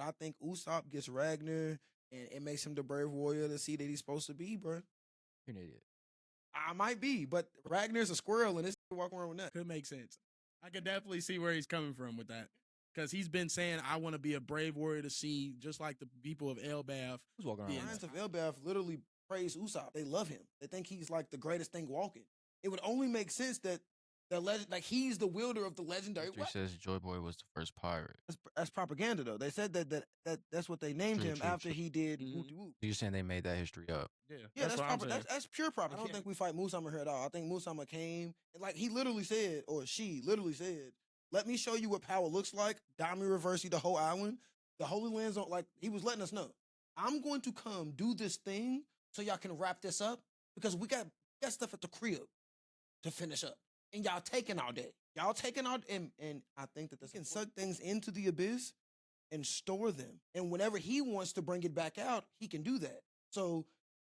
I think Usopp gets Ragnar, and it makes him the brave warrior to see that he's supposed to be, bro. You're an idiot. I might be, but Ragnar's a squirrel, and this walking around with that. Could make sense. I could definitely see where he's coming from with that. Because he's been saying, I want to be a brave warrior to see, just like the people of Elbaf. Who's walking around? The Lions of Elbaf literally praise Usopp. They love him. They think he's like the greatest thing walking. It would only make sense that the legend, like he's the wielder of the legendary History weapon. says Joy Boy was the first pirate. That's propaganda, though. They said that's what they named him after he did Whoop de Whoop. You're saying they made that history up? Yeah, that's pure propaganda. I don't think we fight Musama here at all. I think Musama came and like he literally said, or she literally said, "Let me show you what power looks like." Dami Reversi, the whole island, the Holy Lands. Like he was letting us know, I'm going to come do this thing so y'all can wrap this up because we got stuff at the crib to finish up, and y'all taking all day. Y'all taking all, and I think that this can suck things into the abyss and store them. And whenever he wants to bring it back out, he can do that. So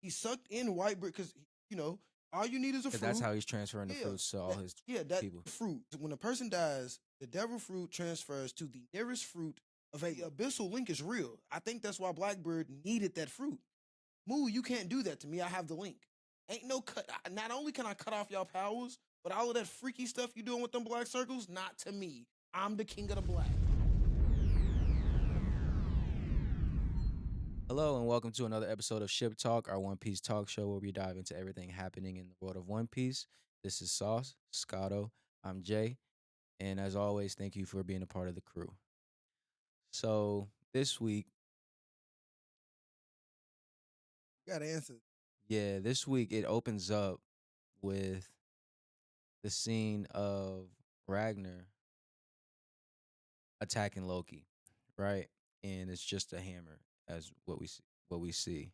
he sucked in Whitebeard because, you know, all you need is a fruit. That's how he's transferring the fruits to all his people. Fruit. When a person dies, the devil fruit transfers to the nearest fruit of a abyssal link is real. I think that's why Blackbeard needed that fruit. Moo, you can't do that to me. I have the link. Ain't no cut. Not only can I cut off y'all powers, but all of that freaky stuff you doing with them black circles, not to me. I'm the king of the black. Hello and welcome to another episode of Ship Talk, our One Piece talk show where we dive into everything happening in the world of One Piece. This is Sauce, Scotto, I'm Jay, and as always, thank you for being a part of the crew. So this week, got answers. Yeah, this week it opens up with the scene of Ragnir attacking Loki, right? And it's just a hammer as what we see.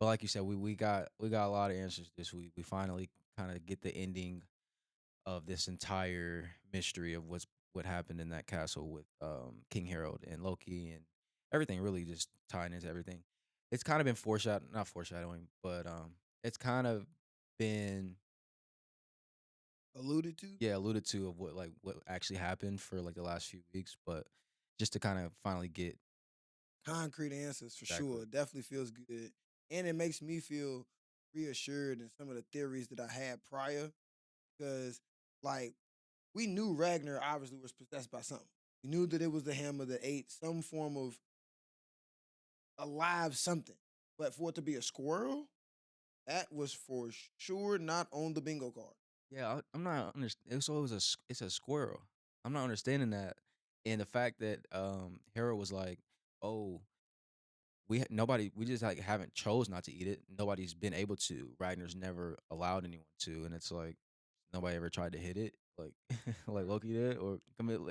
But like you said, we got a lot of answers this week. We finally kind of get the ending of this entire mystery of what happened in that castle with King Harald and Loki and everything really just tying into everything. It's kind of been not foreshadowing, but it's kind of been alluded to of what actually happened for like the last few weeks, but just to kind of finally get concrete answers for sure. It definitely feels good. And it makes me feel reassured in some of the theories that I had prior. Because, like, we knew Ragnir obviously was possessed by something. We knew that it was the hammer that ate some form of alive something. But for it to be a squirrel, that was for sure not on the bingo card. Yeah, I'm not understanding. So it's a squirrel. I'm not understanding that, and the fact that Hera was like, "Oh, we just like haven't chose not to eat it. Nobody's been able to. Ragnar's never allowed anyone to, and it's like nobody ever tried to hit it, like like Loki did, or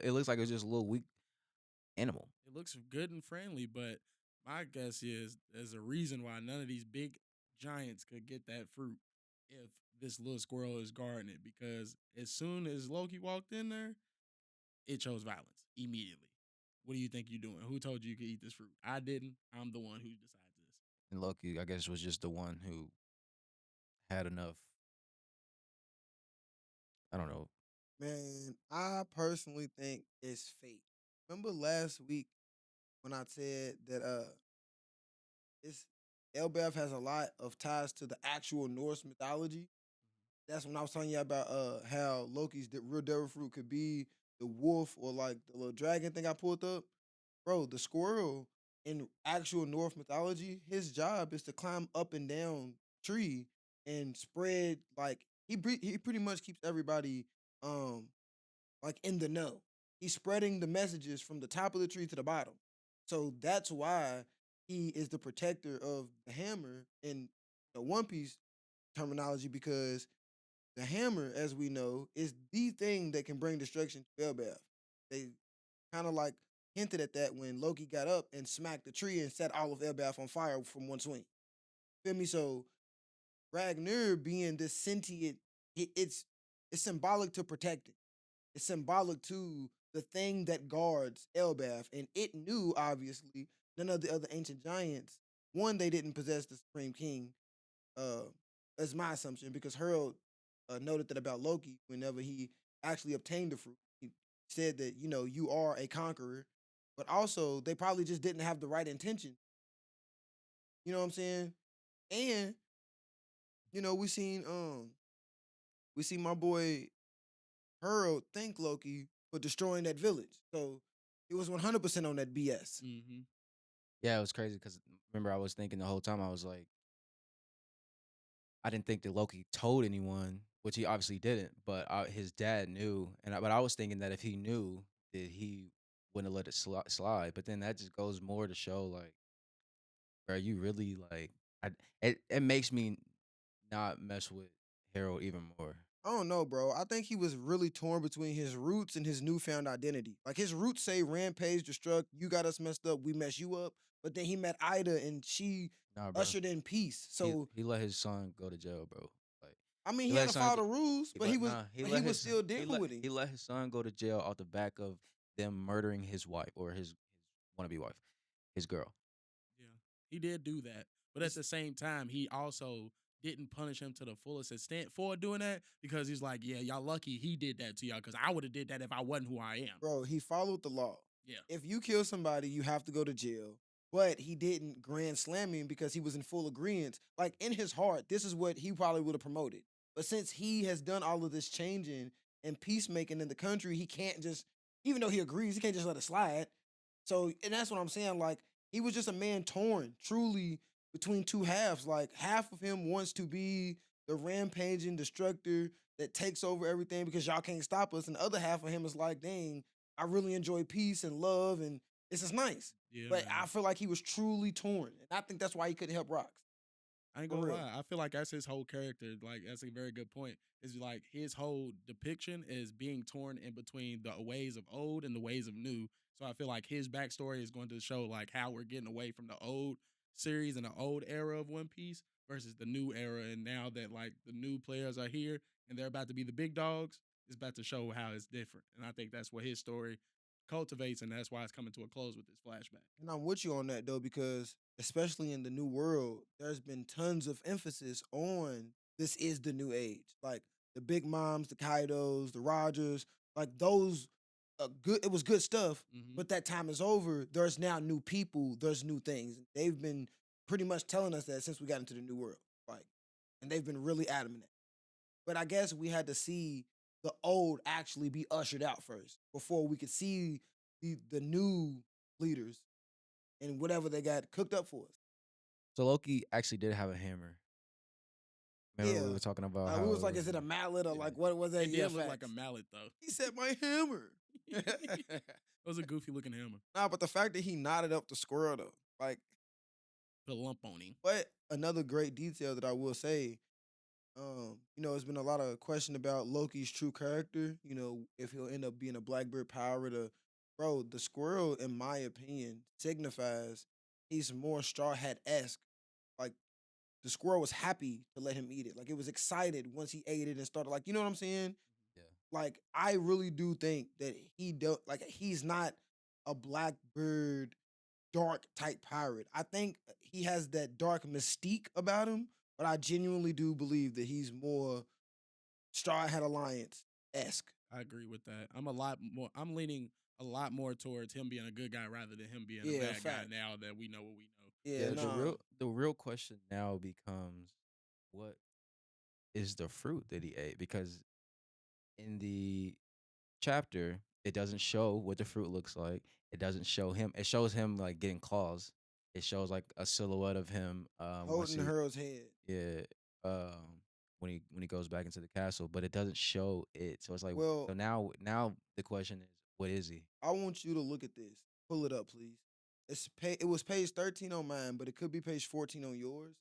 it looks like it's just a little weak animal. It looks good and friendly, but my guess is there's a reason why none of these big giants could get that fruit if this little squirrel is guarding it, because as soon as Loki walked in there, it chose violence immediately. What do you think you're doing? Who told you could eat this fruit? I didn't. I'm the one who decides this. And Loki, I guess, was just the one who had enough. I don't know. Man, I personally think it's fate. Remember last week when I said that it's Elbaf has a lot of ties to the actual Norse mythology? That's when I was telling you about how Loki's real devil fruit could be the wolf or like the little dragon thing I pulled up. Bro, the squirrel in actual Norse mythology, his job is to climb up and down tree and spread like he pretty much keeps everybody like in the know. He's spreading the messages from the top of the tree to the bottom. So that's why he is the protector of the hammer in the One Piece terminology, because the hammer, as we know, is the thing that can bring destruction to Elbaf. They kind of like hinted at that when Loki got up and smacked the tree and set all of Elbaf on fire from one swing. Feel me? So Ragnir being this sentient, it's symbolic to protect it. It's symbolic to the thing that guards Elbaf, and it knew obviously none of the other ancient giants. One, they didn't possess the Supreme King. That's my assumption, because Harold noted that about Loki whenever he actually obtained the fruit. He said that, you know, you are a conqueror. but also they probably just didn't have the right intention. You know what I'm saying? And you know, we seen my boy Harold thank Loki for destroying that village. So he was 100% on that BS. Mm-hmm. Yeah, it was crazy because remember I was thinking the whole time I was like, I didn't think that Loki told anyone, which he obviously didn't, but his dad knew, but I was thinking that if he knew, that he wouldn't have let it slide. But then that just goes more to show, like, bro, you really like, I it makes me not mess with Harold even more. I don't know, bro. I think he was really torn between his roots and his newfound identity. Like his roots say rampage, destruct, you got us messed up, we mess you up. But then he met Ida and she Nah, bro, ushered in peace. he So he let his son go to jail, bro. Like I mean he he let had his to son, follow the rules, he but he let was nah, but he was still dealing with him. he let his son go to jail off the back of them murdering his wife or his wannabe wife, his girl. Yeah, he did do that, but at It's the same time, he also didn't punish him to the fullest extent for doing that because he's like, yeah, y'all lucky he did that to y'all because I would have did that if I wasn't who I am. bro, he followed the law. Yeah, If you kill somebody, you have to go to jail. But he didn't grand slam him because he was in full agreement. Like in his heart, this is what he probably would have promoted. But since he has done all of this changing and peacemaking in the country, he can't just, even though he agrees, he can't just let it slide. So, and that's what I'm saying. Like, he was just a man torn, truly between two halves. Like, half of him wants to be the rampaging destructor that takes over everything because y'all can't stop us. And the other half of him is like, dang, I really enjoy peace and love, and this is nice. yeah, But I man. feel like he was truly torn. And I think that's why he couldn't help Rocks. I ain't For gonna real. lie. I feel like that's his whole character. Like that's a very good point. Is like his whole depiction is being torn in between the ways of old and the ways of new. So I feel like his backstory is going to show like how we're getting away from the old series and the old era of One Piece versus the new era. And now that like the new players are here and they're about to be the big dogs, it's about to show how it's different. And I think that's what his story cultivates, and that's why it's coming to a close with this flashback. And I'm with you on that though, because especially in the new world, there's been tons of emphasis on this is the new age. Like the Big Moms, the Kaidos, the Rogers, like those good it was good stuff, Mm-hmm. but that time is over. There's now new people, there's new things. They've been pretty much telling us that since we got into the new world. Like, and they've been really adamant. But I guess we had to see the old actually be ushered out first before we could see the new leaders and whatever they got cooked up for us. So Loki actually did have a hammer. Remember Yeah. we were talking about how We was it like, was is it a mallet or yeah. like what was that? It Yeah, did look like a facts. mallet though. He said my hammer. It was a goofy looking hammer. Nah, but the fact that he knotted up the squirrel though, like, Put a lump on him. but another great detail that I will say, you know, there's been a lot of question about Loki's true character. You know, if he'll end up being a Blackbird pirate or, bro, the squirrel, in my opinion, signifies he's more Straw Hat esque. Like the squirrel was happy to let him eat it. Like it was excited once he ate it and started. Like you know what I'm saying? Yeah. Like I really do think that he don't like he's not a Blackbird dark type pirate. I think he has that dark mystique about him, but I genuinely do believe that he's more Straw Hat Alliance esque. I agree with that. I'm a lot more. I'm leaning a lot more towards him being a good guy rather than him being a Yeah, bad guy. fact. Now that we know what we know. Yeah, Yeah, nah. the real question now becomes what is the fruit that he ate? Because in the chapter, it doesn't show what the fruit looks like. It doesn't show him. It shows him like getting claws. It shows like a silhouette of him once Holding he Harold's head. yeah when he goes back into the castle, but it doesn't show it. So it's like so Well, now the question is what is he? I want you to look at this. Pull it up, please. It was page 13 on mine, but it could be page 14 on yours.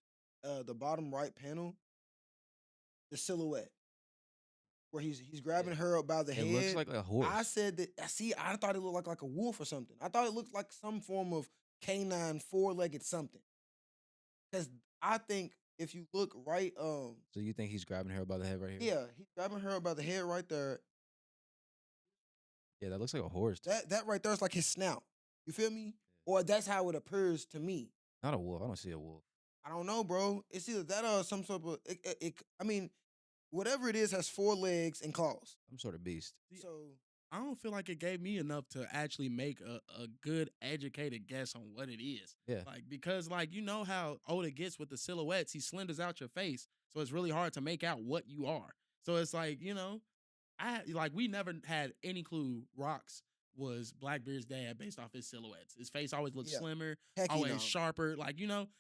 The bottom right panel, the silhouette. Where he's grabbing It, Harold by the it looks head. like a I horse. said that. See, I thought it looked like a wolf or something. I thought it looked like some form of canine four-legged something. Because I think if you look right, So you think he's grabbing her by the head right here? yeah, he's grabbing Harold by the head right there. Yeah, that looks like a horse. That right there is like his snout. You feel me? Or that's how it appears to me. Not a wolf. I don't see a wolf. I don't know, bro. It's either that or some sort of. I mean, whatever it is has four legs and claws. Some sort of beast. See, So I don't feel like it gave me enough to actually make a good educated guess on what it is. Yeah. Like, because like you know how Oda gets with the silhouettes, he slenders out your face. So it's really hard to make out what you are. So it's like, we never had any clue Rocks was Blackbeard's dad based off his silhouettes. His face always looked Yeah. slimmer, Heck, always no. sharper,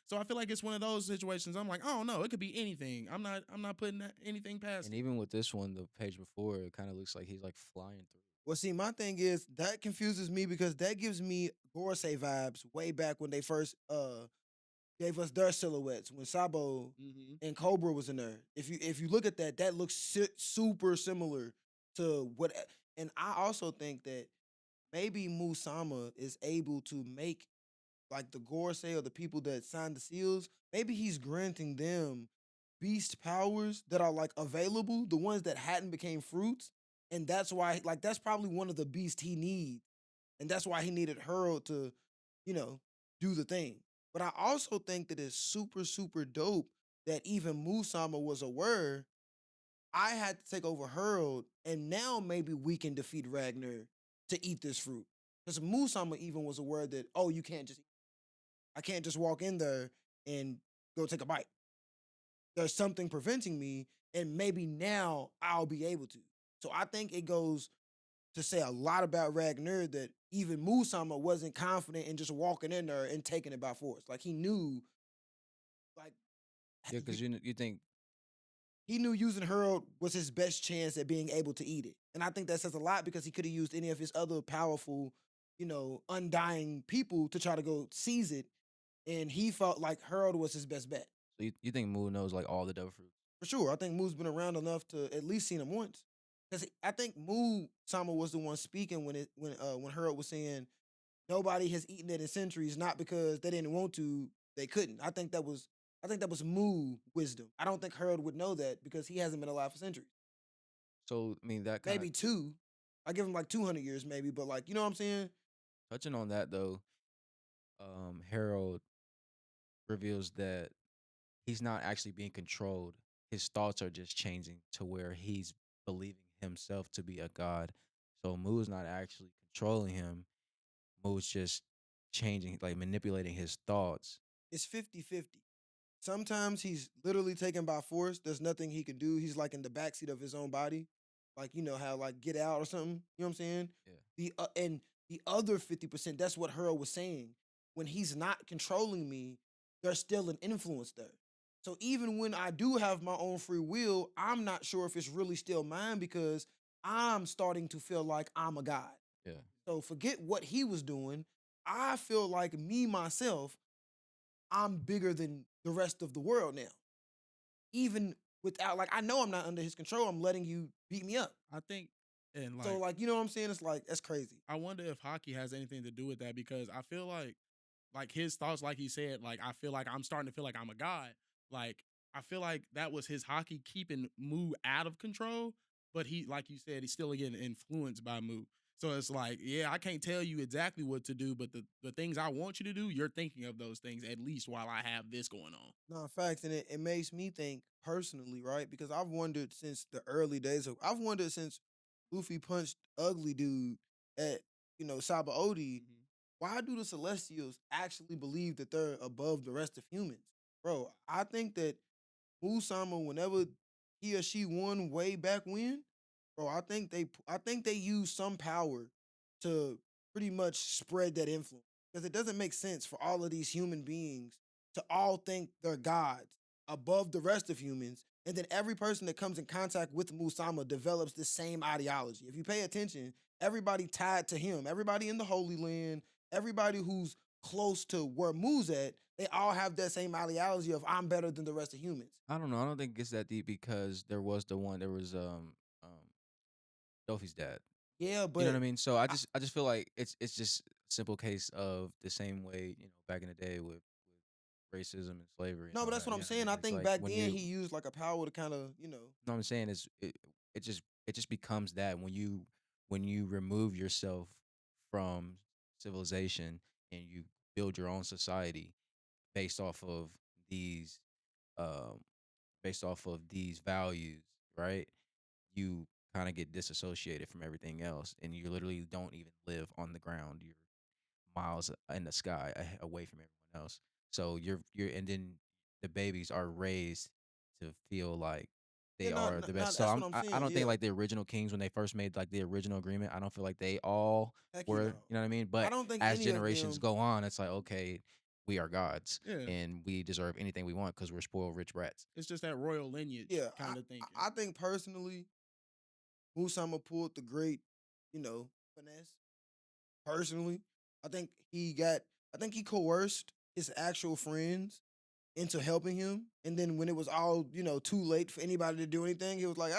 So I feel like it's one of those situations. I'm like, oh no, it could be anything. I'm not putting anything past And it. even with this one, the page before, it kind of looks like he's like flying through. Well, see, my thing is that confuses me because that gives me Gorosei vibes way back when they first gave us their silhouettes when Sabo Hmm. and Cobra was in there. If you look at that, that looks super similar to what. And I also think that maybe Musama is able to make like the Gorosei or the people that signed the seals. Maybe he's granting them beast powers that are like available, the ones that hadn't became fruits, and that's why like that's probably one of the beasts he needs, and that's why he needed Harold to, you know, do the thing. But I also think that it's super dope that even Musama was aware I had to take over Harold, and now maybe we can defeat Ragnir to eat this fruit. Because Musama even was aware that, oh, you can't just, I can't just walk in there and go take a bite. There's something preventing me, and maybe now I'll be able to. So I think it goes to say a lot about Ragnar that even Musama wasn't confident in just walking in there and taking it by force. Like he knew, like Yeah, because you think he knew using Harold was his best chance at being able to eat it. And I think that says a lot because he could have used any of his other powerful, undying people to try to go seize it. And he felt like Harold was his best bet. so you think Moo knows like all the devil fruits? For sure. I think Moo's been around enough to at least seen him once. Because I think Moo Sama was the one speaking when Harold was saying nobody has eaten it in centuries, not because they didn't want to, they couldn't. I think that was Moo wisdom. I don't think Harold would know that because he hasn't been alive for centuries. So I mean that kind of Maybe two. I give him like 200 years, maybe, but like, you know what I'm saying? touching on that though. Harold reveals that he's not actually being controlled. His thoughts are just changing to where he's believing himself to be a god. So Moo's not actually controlling him. Moo's just changing, like manipulating his thoughts. It's 50-50. Sometimes he's literally taken by force. There's nothing he can do. He's like in the backseat of his own body. Like, you know how like get out or something. You know what I'm saying? Yeah. And the other 50%, that's what Harold was saying. When he's not controlling me, there's still an influence there. So even when I do have my own free will, I'm not sure if it's really still mine because I'm starting to feel like I'm a god. Yeah. So forget what he was doing. I feel like me myself, I'm bigger than the rest of the world now. Even without like I know I'm not under his control. I'm letting you beat me up. I think, and So like, you know what I'm saying? It's like that's crazy. I wonder if hockey has anything to do with that because I feel like his thoughts, like he said, like I feel like I'm starting to feel like I'm a god. Like I feel like that was his hockey keeping Moo out of control, but he, like you said, he's still getting influenced by Moo. So it's like, yeah, I can't tell you exactly what to do, but the things I want you to do, you're thinking of those things at least while I have this going on. No, facts. And it makes me think personally, right? Because I've wondered since the early days of I've wondered since Luffy punched ugly dude at, Saba Odi, Mhm. why do the Celestials actually believe that they're above the rest of humans? Bro, I think that Usama, whenever he or she won way back when, bro, I think they use some power to pretty much spread that influence. Because it doesn't make sense for all of these human beings to all think they're gods above the rest of humans. And then every person that comes in contact with Musama develops the same ideology. If you pay attention, everybody tied to him, everybody in the Holy Land, everybody who's close to where Mu's at, they all have that same ideology of I'm better than the rest of humans. I don't know. I don't think it gets that deep because there was the one. There was Dofi's dad. Yeah, You know what but I mean? So I just feel like it's just a simple case of the same way back in the day with racism and slavery and no, all but that's that. what You I'm know what I saying. mean? I It's think like back when then you he used like a power to kind of, know what I'm saying is it just becomes that when you remove yourself from civilization and you build your own society based off of these um based off of these values, right? You kind of get disassociated from everything else, and you literally don't even live on the ground. You're miles in the sky away from everyone else. So you're and then the babies are raised to feel like Yeah, they are the best. So that's what I'm I saying. don't think Yeah, like the original kings when they first made like the original agreement. I don't feel like they all heck were. no. You know what I mean? I But don't think as any of generations them. go on, it's like okay, we are gods Yeah, and we deserve anything we want because we're spoiled rich brats. it's just that royal lineage Yeah, kind of thinking. I think personally, Musama pulled the great, finesse. Personally, I think he got. I think he coerced his actual friends into helping him. And then when it was all, too late for anybody to do anything, he was like,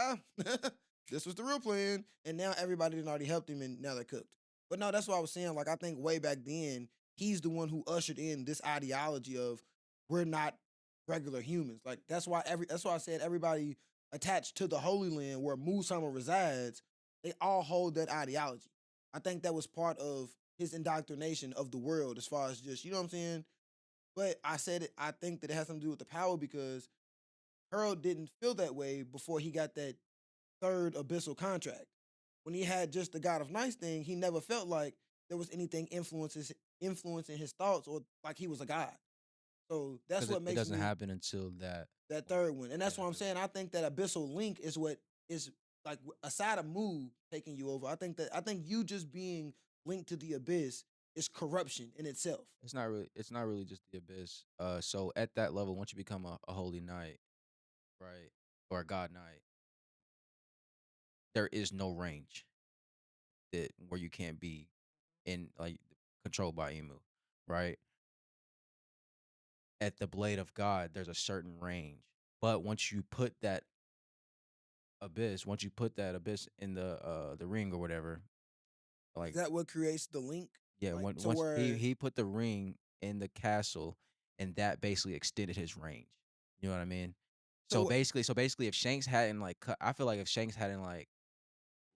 this was the real plan. And now everybody did already helped him and now they're cooked. But no, that's what I was saying. Like, I think way back then, he's the one who ushered in this ideology of we're not regular humans. Like that's why I said everybody attached to the Holy Land where Musama resides, they all hold that ideology. I think that was part of his indoctrination of the world as far as just, you know what I'm saying? But I said it. I think that it has something to do with the power because Harold didn't feel that way before he got that third abyssal contract. When he had just the God of Nice thing, he never felt like there was anything influencing his thoughts or like he was a god. So that's Because what it makes doesn't me happen until that that point. third one, and Yeah, that's what I'm really. saying. I think that abyssal link is what is like aside of Mu taking you over. I think you just being linked to the abyss is corruption in itself. It's not really. It's not really just the abyss. So at that level, once you become a holy knight, right, or a god knight, there is no range that where you can't be in like controlled by emu, right? At the blade of God, there's a certain range, but once you put that abyss in the ring or whatever, Is like that what creates the link? yeah, Like to once he where he put the ring in the castle, and that basically extended his range. You know what I mean? So so basically, if Shanks hadn't like cut, I feel like if Shanks hadn't like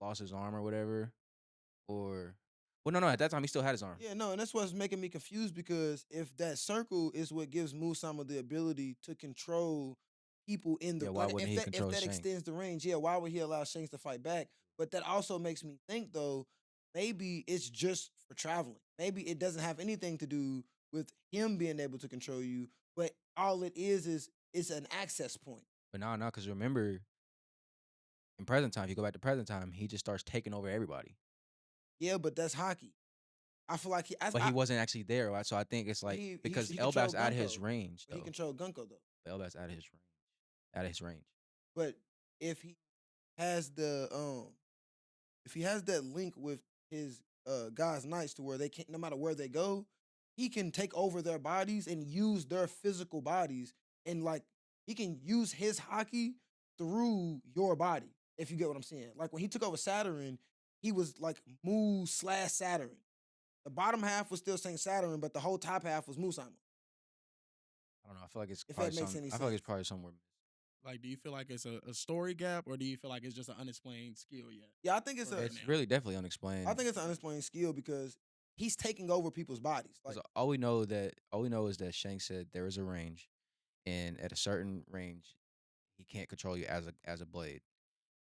lost his arm or whatever, or well, no, at that time he still had his arm. yeah, no, and that's what's making me confused because if that circle is what gives Musama the ability to control people in the Yeah, why like wouldn't if he if control that Shanks? extends the range, yeah, why would he allow Shanks to fight back? But that also makes me think though, maybe it's just for traveling. Maybe it doesn't have anything to do with him being able to control you, but all it is it's an access point. But no, because remember in present time, if you go back to present time, he just starts taking over everybody. Yeah, but that's hockey. I feel like But he wasn't actually there, right? So I think it's but like because he Elbaf's controlled out of his Gunko. range But he though. controlled Gunko though. Elbaf's out of his range. But if he has the if he has that link with his guys knights to where they can't no matter where they go, he can take over their bodies and use their physical bodies and like he can use his hockey through your body, if you get what I'm saying. Like when he took over Saturn, he was like Mu/Saturn. The bottom half was still saying Saturn, but the whole top half was Musama, I don't know. I feel like it's if probably that makes some. any I feel like it's sense. probably somewhere. Like, do you feel like it's a story gap, or do you feel like it's just an unexplained skill yet Yeah, I think it's for a right It's now? really definitely I unexplained. think it's an unexplained skill because he's taking over people's bodies. Like Because all we know is that Shank said there is a range, and at a certain range, he can't control you as a blade.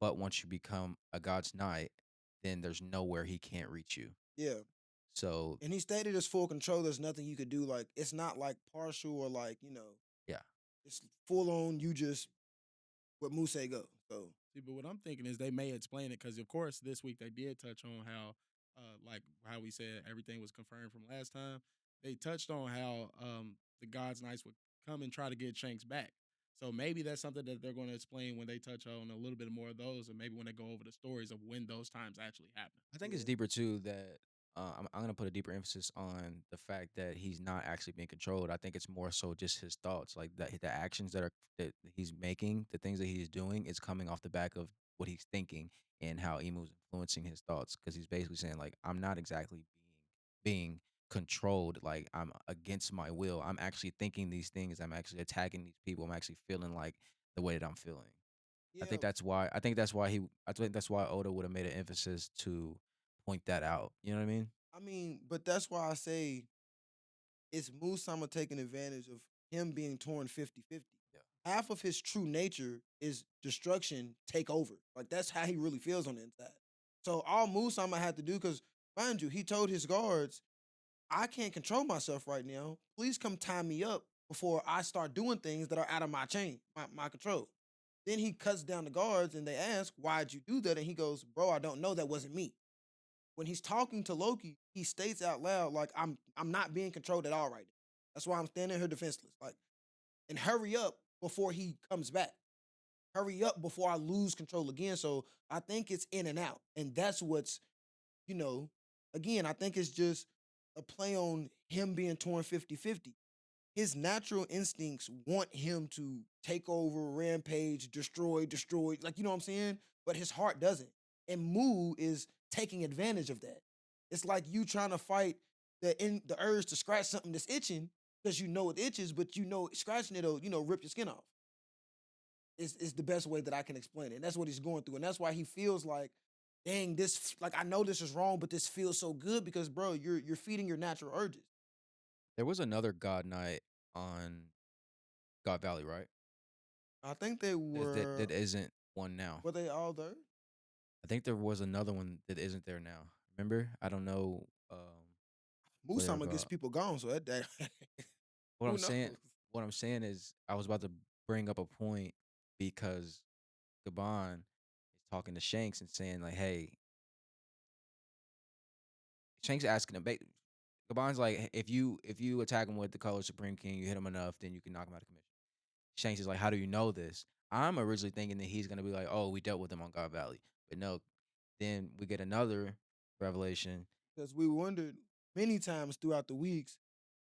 But once you become a god's knight, then there's nowhere he can't reach you. yeah. So And he stated as full control. There's nothing you could do. Like it's not like partial or like yeah, it's full on. You just what Moose go. So See, but what I'm thinking is they may explain it because, of course, this week they did touch on how, like how we said everything was confirmed from last time. They touched on how the God's Knights would come and try to get Shanks back. So maybe that's something that they're going to explain when they touch on a little bit more of those, and maybe when they go over the stories of when those times actually happen. I think it's yeah, deeper too that I'm gonna put a deeper emphasis on the fact that he's not actually being controlled. I think it's more so just his thoughts, like the actions that he's making, the things that he's doing, is coming off the back of what he's thinking and how Emu's influencing his thoughts. Because he's basically saying like, I'm not exactly being controlled. Like I'm against my will. I'm actually thinking these things. I'm actually attacking these people. I'm actually feeling like the way that I'm feeling. I yeah. think that's why. I think that's why he. I think that's why Oda would have made an emphasis to point that out. You know what I mean? I mean, but that's why I say it's Moose Sama taking advantage of him being torn 50-50. Yeah. half of his true nature is destruction take over. Like that's how he really feels on the inside. So all Musama had to do, because mind you, he told his guards, I can't control myself right now. Please come tie me up before I start doing things that are out of my chain, my control. Then he cuts down the guards and they ask, why'd you do that? And he goes, bro, I don't know. That wasn't me. When he's talking to Loki, he states out loud, like, I'm not being controlled at all right now. That's why I'm standing here defenseless. Like, and hurry up before he comes back. Hurry up before I lose control again. So I think it's in and out. And that's what's, you know, again, I think it's just a play on him being torn 50-50. His natural instincts want him to take over, rampage, destroy, like, you know what I'm saying? But his heart doesn't. And Mu is taking advantage of that. It's like you trying to fight the urge to scratch something that's itching because you know it itches, but you know scratching it'll, rip your skin off. Is the best way that I can explain it. And that's what he's going through. And that's why he feels like, dang, this, like, I know this is wrong, but this feels so good because, bro, you're feeding your natural urges. There was another God Knight on God Valley, right? I think they That were isn't one now. were they all there? I think there was another one that isn't there now. Remember? I don't know what they were Musama gets called. people gone, so that What who I'm knows? saying, what I'm saying is, I was about to bring up a point because Gabon is talking to Shanks and saying like, "Hey," Shanks asking him. Gabon's like, if you attack him with the color Supreme King, you hit him enough, then you can knock him out of commission. Shanks is like, "How do you know this?" I'm originally thinking that he's gonna be like, "Oh, we dealt with him on God Valley," but no. Then we get another revelation. Because we wondered many times throughout the weeks,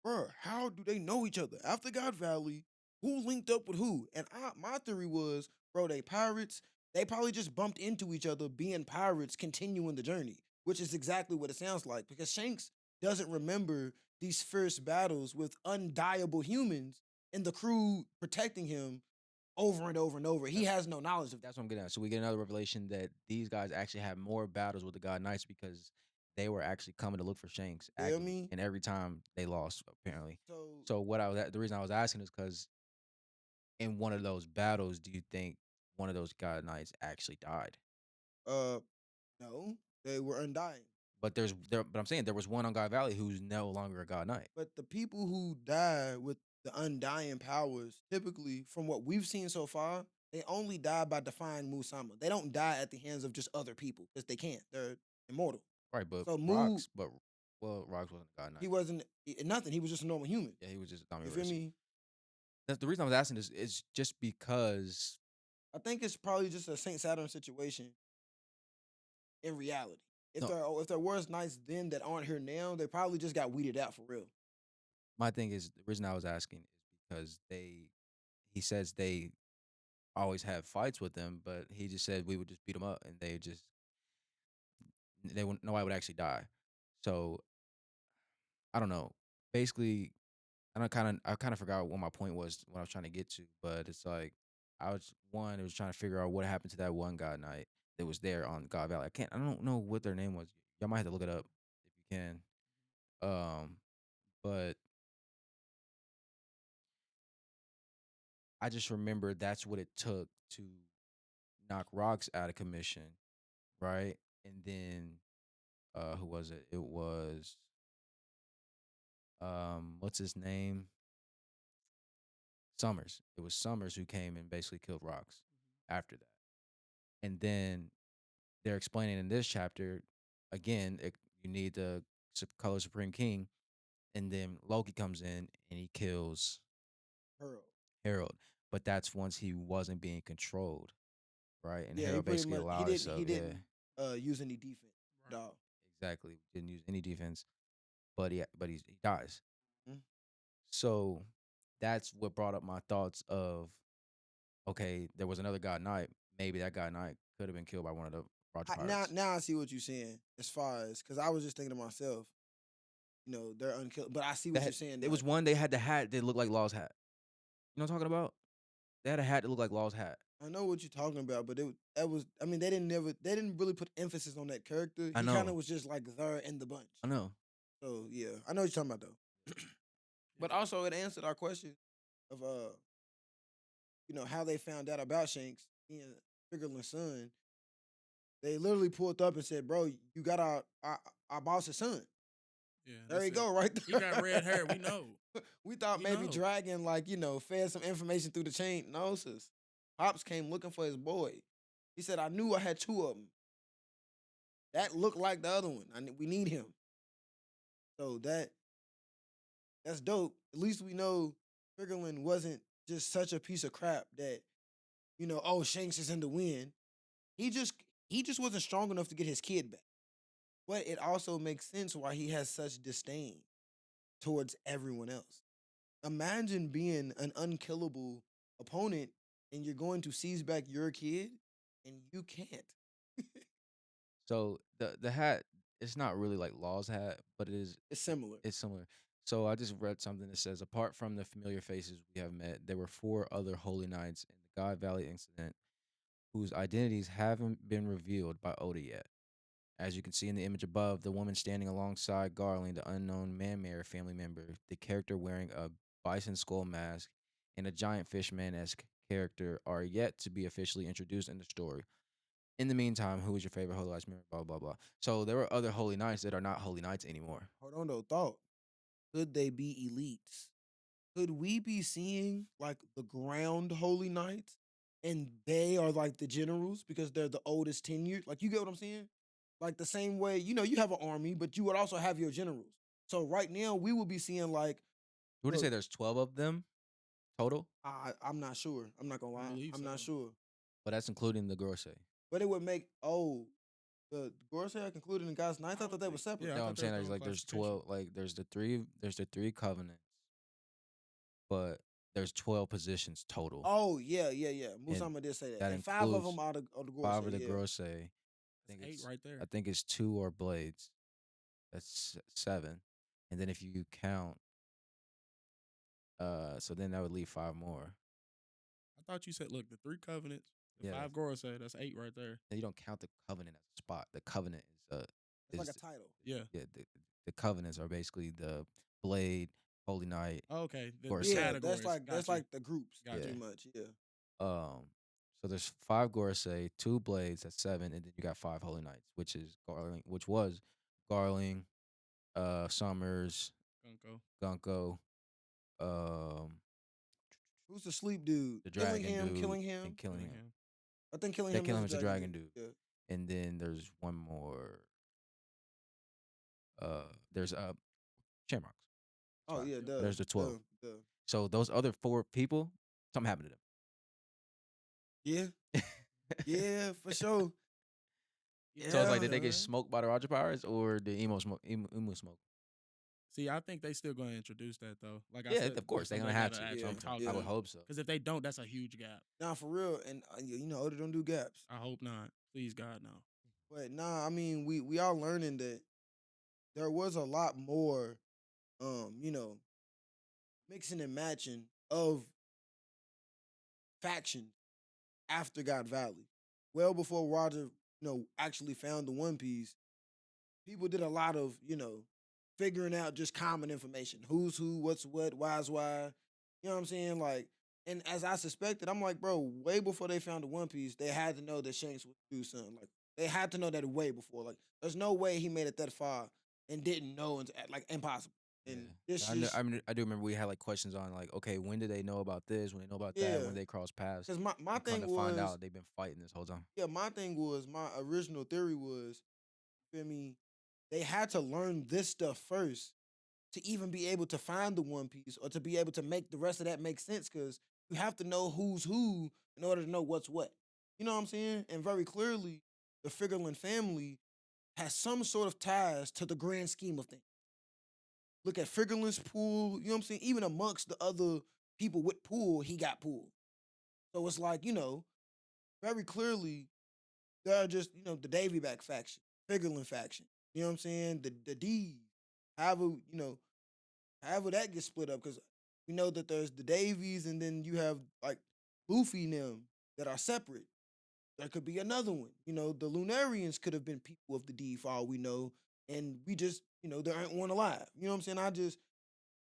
bro, how do they know each other? After God Valley, who linked up with who? And my theory was, bro, they pirates. They probably just bumped into each other being pirates, continuing the journey, which is exactly what it sounds like. Because Shanks doesn't remember these first battles with undiable humans and the crew protecting him over and over and over. He has no knowledge of that. That's what I'm getting at. So we get another revelation that these guys actually have more battles with the God Knights because they were actually coming to look for Shanks, Feel acting, me? and every time they lost, apparently. So, So the reason I was asking is because in one of those battles, do you think one of those God Knights actually died? uh, no, they were undying. But I'm saying there was one on God Valley who's no longer a God Knight. But the people who die with the undying powers, typically, from what we've seen so far, they only die by defying Musama. They don't die at the hands of just other people because they can't. They're immortal. Right, but So Mu, Rocks, Rocks wasn't a God he Knight. wasn't nothing. He was just a normal human. Yeah, he was just a dummy You feel racer. me? That's the reason I was asking is just because I think it's probably just a Saint Saturn situation in reality. no, If there was knights then that aren't here now, they probably just got weeded out for real. my thing is the reason I was asking is because he says they always have fights with them, but he just said we would just beat them up and they would nobody would actually die. So I don't know. Basically, I kind of forgot what my point was, what I was trying to get to, but it's like it was trying to figure out what happened to that one God Knight that was there on God Valley. I don't know what their name was. Y'all might have to look it up if you can. Um, but I just remember that's what it took to knock Rocks out of commission, right? And then who was it? It was what's his name? Summers. It was Summers who came and basically killed Rocks after that. And then they're explaining in this chapter again, you need the color Supreme King, and then Loki comes in and he kills Pearl. Harold. But that's once he wasn't being controlled, right? And Yeah, he Harold pretty basically much allowed he himself, yeah, didn't use any defense. Right. Dog. exactly. Didn't use any defense, but he dies. Mhm. So that's what brought up my thoughts of okay, there was another God Knight. Maybe that God Knight could have been killed by one of the Roger Now, Pirates. now I see what you're saying as far as because I was just thinking to myself, they're unkillable. But I see what you're saying. It was Like, one they had the hat that looked like Law's hat. You know what I'm talking about? They had a hat that looked like Law's hat. I know what you're talking about, but that was. I mean, they didn't really put emphasis on that character. I He kind of know. was just like there in the bunch. I know. So yeah, I know what you're talking about though. But Yeah. also, it answered our question of how they found out about Shanks being Strickland's son, they literally pulled up and said, "Bro, you got our boss's son." Yeah, they There you said go, right he got there. red hair. We know. We thought We maybe know. Dragon, like, fed some information through the chain. No, sis. Pops came looking for his boy. He said, I knew I had two of them. That looked like the other one. We need him. So that's dope. At least we know Strickland wasn't just such a piece of crap that, oh, Shanks is in the win. He just he just wasn't strong enough to get his kid back. But it also makes sense why he has such disdain towards everyone else. Imagine being an unkillable opponent and you're going to seize back your kid and you can't. So the hat, it's not really like Law's hat, but It's similar. it's similar. So I just read something that says, apart from the familiar faces we have met, there were four other holy knights in the God Valley incident whose identities haven't been revealed by Oda yet. As you can see in the image above, the woman standing alongside Garland, the unknown Manmare family member, the character wearing a bison skull mask, and a giant fishman esque character are yet to be officially introduced in the story. In the meantime, who is your favorite holy knights? Blah blah blah. So there were other holy knights that are not holy knights anymore. Hold on though, thought. Could they be elites? Could we be seeing like the ground holy knights and they are like the generals because they're the oldest tenured? Like, you get what I'm saying? Like the same way, you have an army, but you would also have your generals. So right now we will be seeing like, Would you look, say there's 12 of them total? I'm not sure. I'm not gonna I lie. believe I'm not so. sure. But that's including the Grosse. But it would make the Gorsia concluded in God's ninth. I I thought don't they were think. separate. Yeah, I No, thought I'm there saying was their there's own like there's classification. 12, like there's the three covenants, but there's 12 positions total. Oh yeah, yeah, yeah. And Musama did say that, that and five of includes them are the five Gorsia. of the Yeah. Grosse. I That's think 8 it's right I there. think it's two or blades. That's seven. And then if you count so then that would leave five more. I thought you said, look, the 3 covenants, the Yeah, 5 Gorosei, that's 8 right there. you don't count the covenant as a spot. The covenant It's like a is title. Yeah. yeah, the covenants are basically the blade, holy knight, Oh, okay. The Gorse. Yeah, that's categories. like Got you. the groups Got pretty Yeah. you. much. Yeah. So there's five Gorse, two blades, that's seven, and then you got five holy knights, which was Garling, Summers, Gunko. Gunko, um, Who's the sleep dude? the dragon Killingham. dude, Killingham. and Killingham. Killingham. I think Yeah, Killingham is the Killingham is the dragon dragon dude. dude. Yeah. And then there's one more. There's Shamrocks. Oh Sorry. yeah, But duh, there's the 12. duh, duh. So those other four people, something happened Yeah, to them. yeah, for sure. So it's like, Yeah. did they get smoked by the Roger Pirates or did Emu smoke? See, I think they still going to introduce that though. Like I Yeah, said, of course they're so gonna they have got to to. actually Yeah, talk yeah. I to would him. hope so. Because if they don't, that's a huge gap. Nah, for real, and Oda don't do gaps. I hope not. Please, God, no. But nah, I mean, we are learning that there was a lot more, you know, mixing and matching of factions after God Valley. Well before Roger, actually found the One Piece, people did a lot of, figuring out just common information. Who's who, what's what, why's why. You know what I'm saying? Like, and as I suspected, I'm like, bro, way before they found the One Piece, they had to know that Shanks would do something. Like, they had to know that way before. Like, there's no way he made it that far and didn't know, and like, impossible. And this Yeah, just, I do remember we had like questions on like, okay, when did they know about this? When they know about that? yeah. When they cross paths? Because my And come thing to find was, out, they've been fighting this whole time. yeah, my original theory was, feel me, they had to learn this stuff first to even be able to find the One Piece or to be able to make the rest of that make sense because you have to know who's who in order to know what's what. You know what I'm saying? And very clearly, the Figureland family has some sort of ties to the grand scheme of things. Look at Figureland's pool, you know what I'm saying? Even amongst the other people with pool, he got pool. So it's like, very clearly, there are just, the Davy back faction, Figureland faction. You know what I'm saying? The D, however, however that gets split up, because we know that there's the Davies and then you have like Luffy and them that are separate. There could be another one. The Lunarians could have been people of the D for all we know. And we just, there aren't one alive. You know what I'm saying?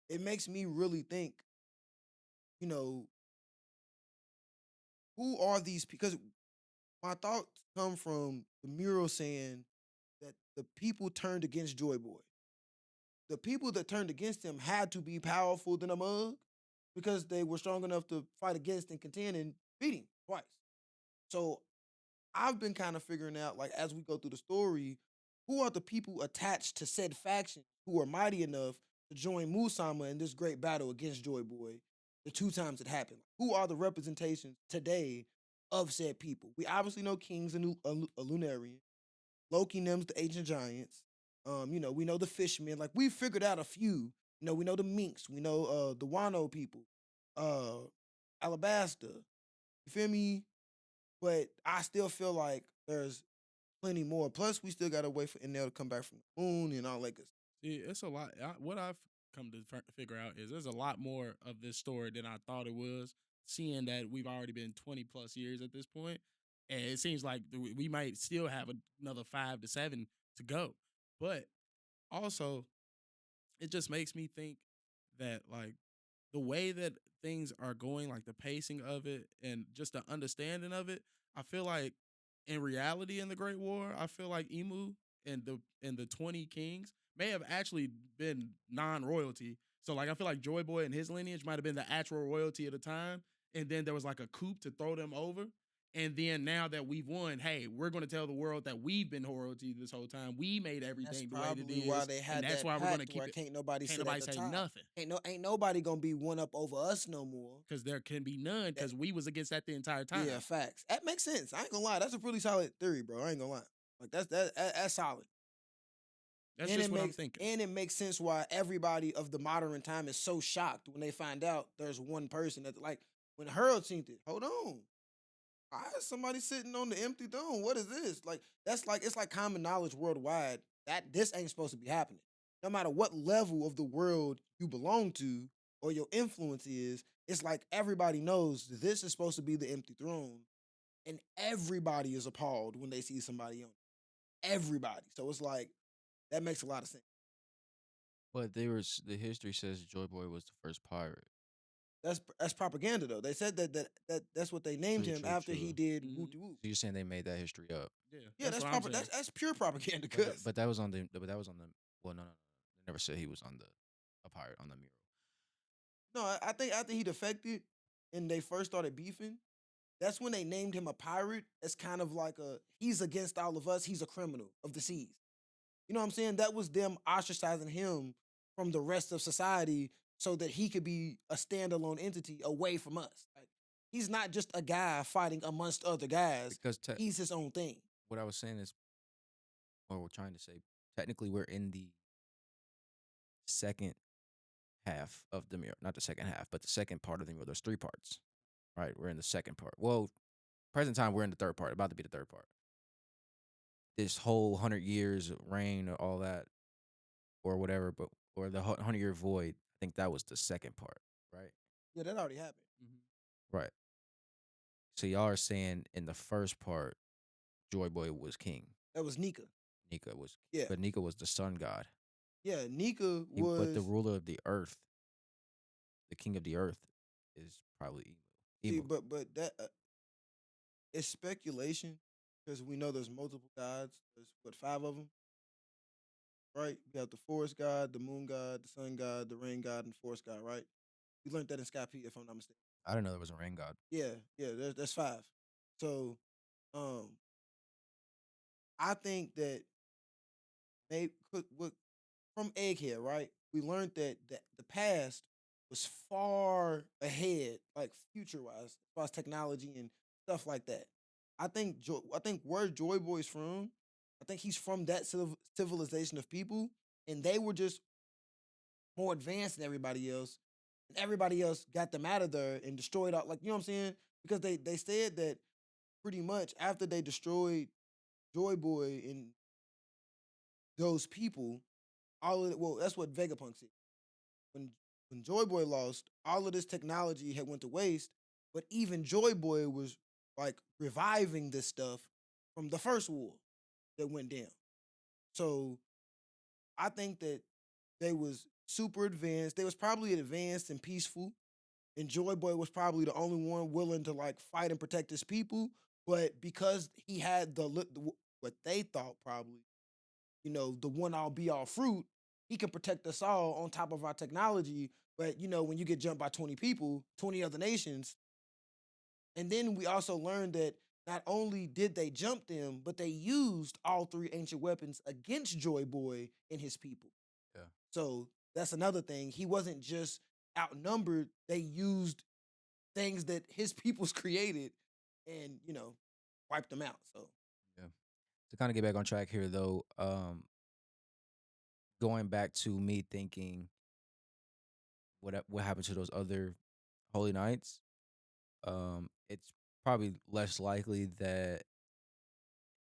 It makes me really think, you know, who are these? Because my thoughts come from the mural saying that the people turned against Joy Boy. The people that turned against him had to be powerful than a mug because they were strong enough to fight against and contend and beat him twice. So I've been kind of figuring out, like, as we go through the story, who are the people attached to said faction who are mighty enough to join Musama in this great battle against Joy Boy the two times it happened? Who are the representations today of said people? We obviously know King's a Lunarian. Loki names the ancient giants. We know the fishmen. Like we figured out a few. We know the minks. We know the Wano people, uh, Alabasta. You feel me? But I still feel like there's plenty more. Plus, we still gotta wait for Enel to come back from the moon and all that good stuff. See, it's a lot. What I've come to figure out is there's a lot more of this story than I thought it was. Seeing that we've already been 20 plus years at this point, and it seems like we might still have another 5 to 7 to go. But also, it just makes me think that like the way that things are going, like the pacing of it and just the understanding of it, I feel like in reality in the Great War, I feel like Emu and the 20 kings may have actually been non-royalty. So like I feel like Joy Boy and his lineage might have been the actual royalty at the time. And then there was like a coup to throw them over. And then now that we've won, hey, we're going to tell the world that we've been royalty this whole time. We made That's everything the way it probably why is, they and had that's that why we're going to pact keep where it. can't nobody Can't sit at nobody the say top. nothing Ain't nobody gonna be one up over us no more. because there can be none That, because we was against that the entire yeah, time. facts. That makes sense. I ain't gonna lie. That's a pretty solid theory, bro. I ain't gonna lie. Like that's solid. That's And just it what I'm makes thinking. and it makes sense why everybody of the modern time is so shocked when they find out there's one person that like when Harold seen it. Hold on, I had somebody sitting on the empty throne. What is this? Like that's like it's like common knowledge worldwide that this ain't supposed to be happening. No matter what level of the world you belong to or your influence is, it's like everybody knows this is supposed to be the empty throne, and everybody is appalled when they see somebody on it. Everybody. So it's like that makes a lot of sense. But there was the history says Joy Boy was the first pirate. That's propaganda though. They said that's what they named True, him true, after he true. did Mhm. Wooty Woo. So you're saying they made that history up? Yeah, Yeah, that's that's what I'm proper. saying. That's pure propaganda. But Cause but that was on the but that was on the well no, they never said he was on the a pirate on the mural. no, I think after he defected and they first started beefing, that's when they named him a pirate. It's kind of like he's against all of us. He's a criminal of the seas. You know what I'm saying? That was them ostracizing him from the rest of society so that he could be a standalone entity away from us. Like he's not just a guy fighting amongst other guys. Because He's his own thing. what I was saying is, or we're trying to say, technically we're in the second half of the mural, not the second half, but the second part of the mural. There's three parts, right? We're in the second part. Well, present time we're in the third part, about to be the third part. This whole 100 years of reign or all that or whatever, but or the 100 year void. I think that was the second part, right? Yeah, that already happened. Mhm. Right. So y'all are saying in the first part, Joy Boy was king. That was Nika. Nika was, Yeah. but Nika was the sun god. Yeah, Nika But the was ruler of the earth, the king of the earth, is probably Emu. see, Emu. but that it's speculation because we know there's multiple gods. There's what 5 of them, right? We have the forest god, the moon god, the sun god, the rain god, and the forest god, right? We learned that in Sky P, if I'm not mistaken. I didn't know there was a rain god. Yeah, yeah, that's 5. So, um, I think that maybe what from Egghead, right? We learned that the past was far ahead, like future wise, as far as technology and stuff like that. I think where Joy Boy's from, I think he's from that civilization of people, and they were just more advanced than everybody else, and everybody else got them out of there and destroyed all. Like you know what I'm saying? Because they said that pretty much after they destroyed Joy Boy and those people, all of it, well, that's what Vegapunk said. when when Joy Boy lost, all of this technology had went to waste. But even Joy Boy was like reviving this stuff from the first war that went down. So I think that they was super advanced. They was probably advanced and peaceful. and Joy Boy was probably the only one willing to like fight and protect his people. But because he had what they thought probably, the one all be all fruit, he can protect us all on top of our technology. But when you get jumped by 20 people, 20 other nations, and then we also learned that not only did they jump them, but they used all three ancient weapons against Joy Boy and his people. Yeah. So that's another thing. He wasn't just outnumbered, they used things that his peoples created and, wiped them out. So Yeah. To kind of get back on track here, though, going back to me thinking what happened to those other holy knights, it's probably less likely that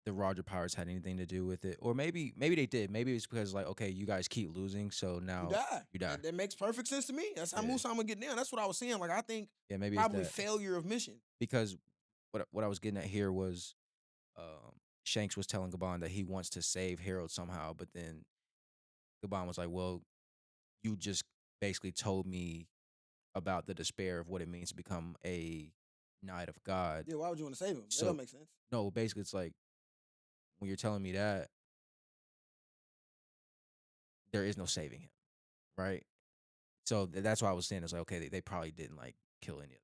the Roger Pirates had anything to do with it, or maybe they did. Maybe it's because like, okay, you guys keep losing, so you now die. you die. That makes perfect sense to me. That's how Yeah, Musama get down. That's what I was saying. Like I think yeah, maybe it's probably that failure of mission. because what I was getting at here was Shanks was telling Gabon that he wants to save Harold somehow, but then Gabon was like, "Well, you just basically told me about the despair of what it means to become a knight of God." Yeah, why would you want to save him? That So don't make sense. no, basically it's like when you're telling me that there is no saving him, right? So that's why I was saying it's like okay, they probably didn't like kill any of them.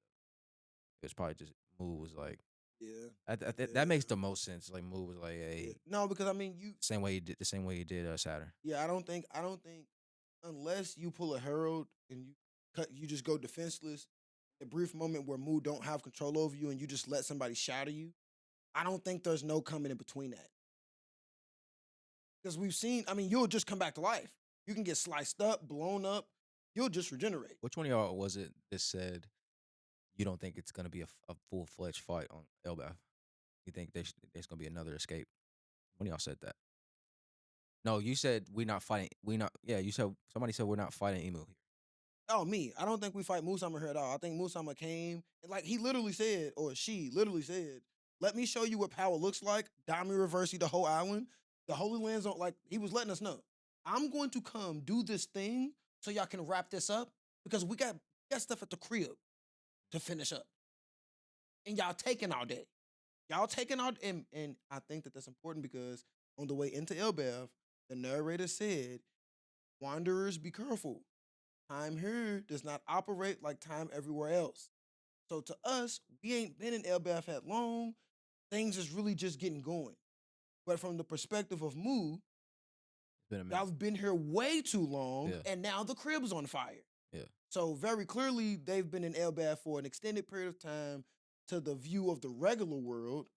It was probably just Moo was like Yeah. that makes Yeah. the most sense. Like Moo was like, Yeah. hey, No, because I mean you same way he did the same way he did Saturn. yeah, I don't think unless you pull a Herald and you just go defenseless, a brief moment where Moo don't have control over you and you just let somebody shatter you, I don't think there's no coming in between that. Because we've seen, I mean, you'll just come back to life. You can get sliced up, blown up, you'll just regenerate. Which one of y'all was it that said you don't think it's gonna be a full fledged fight on Elbaf? You think there's gonna be another escape? When y'all said that? No, you said we're not fighting. We not. Yeah, you said somebody said we're not fighting Emu here. Oh, me. I don't think we fight Musama here at all. I think Musama came and like he literally said, or she literally said, let me show you what power looks like. Dami reversing the whole island. The Holy Lands on like he was letting us know. I'm going to come do this thing so y'all can wrap this up because we got stuff at the crib to finish up. And y'all taking all day. Y'all taking all and I think that that's important because on the way into Elbaf, the narrator said, Wanderers, be careful. Time here does not operate like time everywhere else. So to us, we ain't been in Elbaf that long. Things is really just getting going. But from the perspective of Moo, It's been a minute. y'all have been here way too long, Yeah. and now the crib's on fire. Yeah. So very clearly, they've been in Elbaf for an extended period of time to the view of the regular world.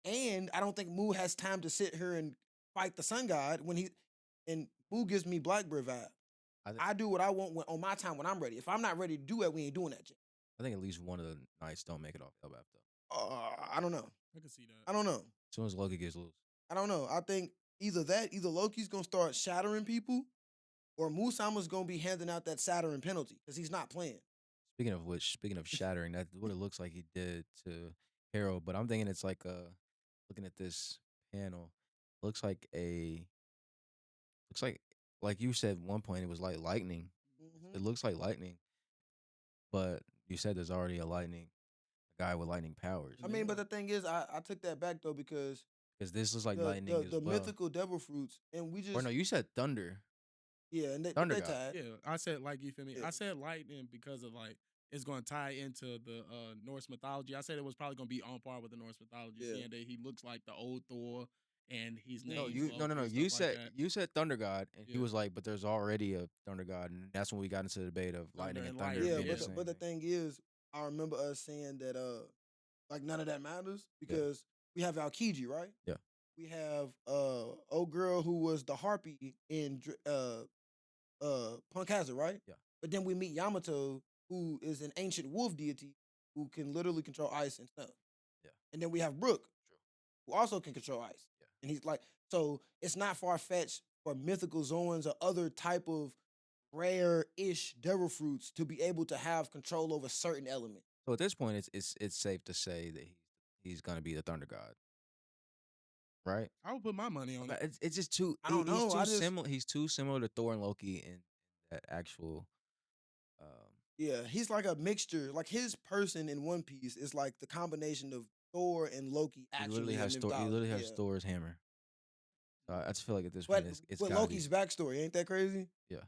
And I don't think Moo has time to sit here and fight the sun god and Moo gives me Blackbird vibe. I, th- I do what I want on my time when I'm ready. If I'm not ready to do it, we ain't doing that shit. I think at least one of the knights don't make it off Elbaf though. I don't know. I can see that. I don't know. As soon as Loki gets loose. I don't know. I think either Loki's gonna start shattering people, or Musama's gonna be handing out that Saturn penalty because he's not playing. Speaking of which, speaking of shattering, that's what it looks like he did to Harold. But I'm thinking it's like looking at this panel, looks like you said one point it was like lightning. It Mm-hmm. looks like lightning, but you said there's already a guy with lightning powers. I mean, but the thing is, I took that back though because Because this looks like the lightning the, as the well. mythical devil fruits, and we Or just no, you said thunder. yeah, and Thunder they God. tied. Yeah, I said like you feel me. Yeah. I said lightning because of like it's going to tie into the Norse mythology. I said it was probably going to be on par with the Norse mythology, Yeah. seeing that he looks like the old Thor and he's No, No, named you no Loki no no. and You stuff like said that. you said Thunder God, and he Yeah. was like, but there's already a Thunder God, and that's when we got into the debate of lightning and and thunder lightning, Yeah, being yeah. the same but the thing. thing is, I remember us saying that like none of that matters Yeah. because we have Aokiji, right? Yeah. We have old girl who was the harpy in Punk Hazard, right? Yeah. But then we meet Yamato, who is an ancient wolf deity who can literally control ice and stuff. Yeah. And then we have Brook, True. who also can control ice. Yeah. And he's like, so it's not far fetched for mythical zones or other type of rare-ish devil fruits to be able to have control over certain elements. So at this point, it's safe to say that he's gonna be the Thunder God, right? I would put my money on it. It's just too. I don't He's know. too I just similar. He's too similar to Thor and Loki in that actual Yeah, he's like a mixture. Like his person in One Piece is like the combination of Thor and Loki actually in He mythology. literally has Yeah. Thor's hammer. So I just feel like at this point But it's with got to be Loki's backstory, ain't that crazy? yeah.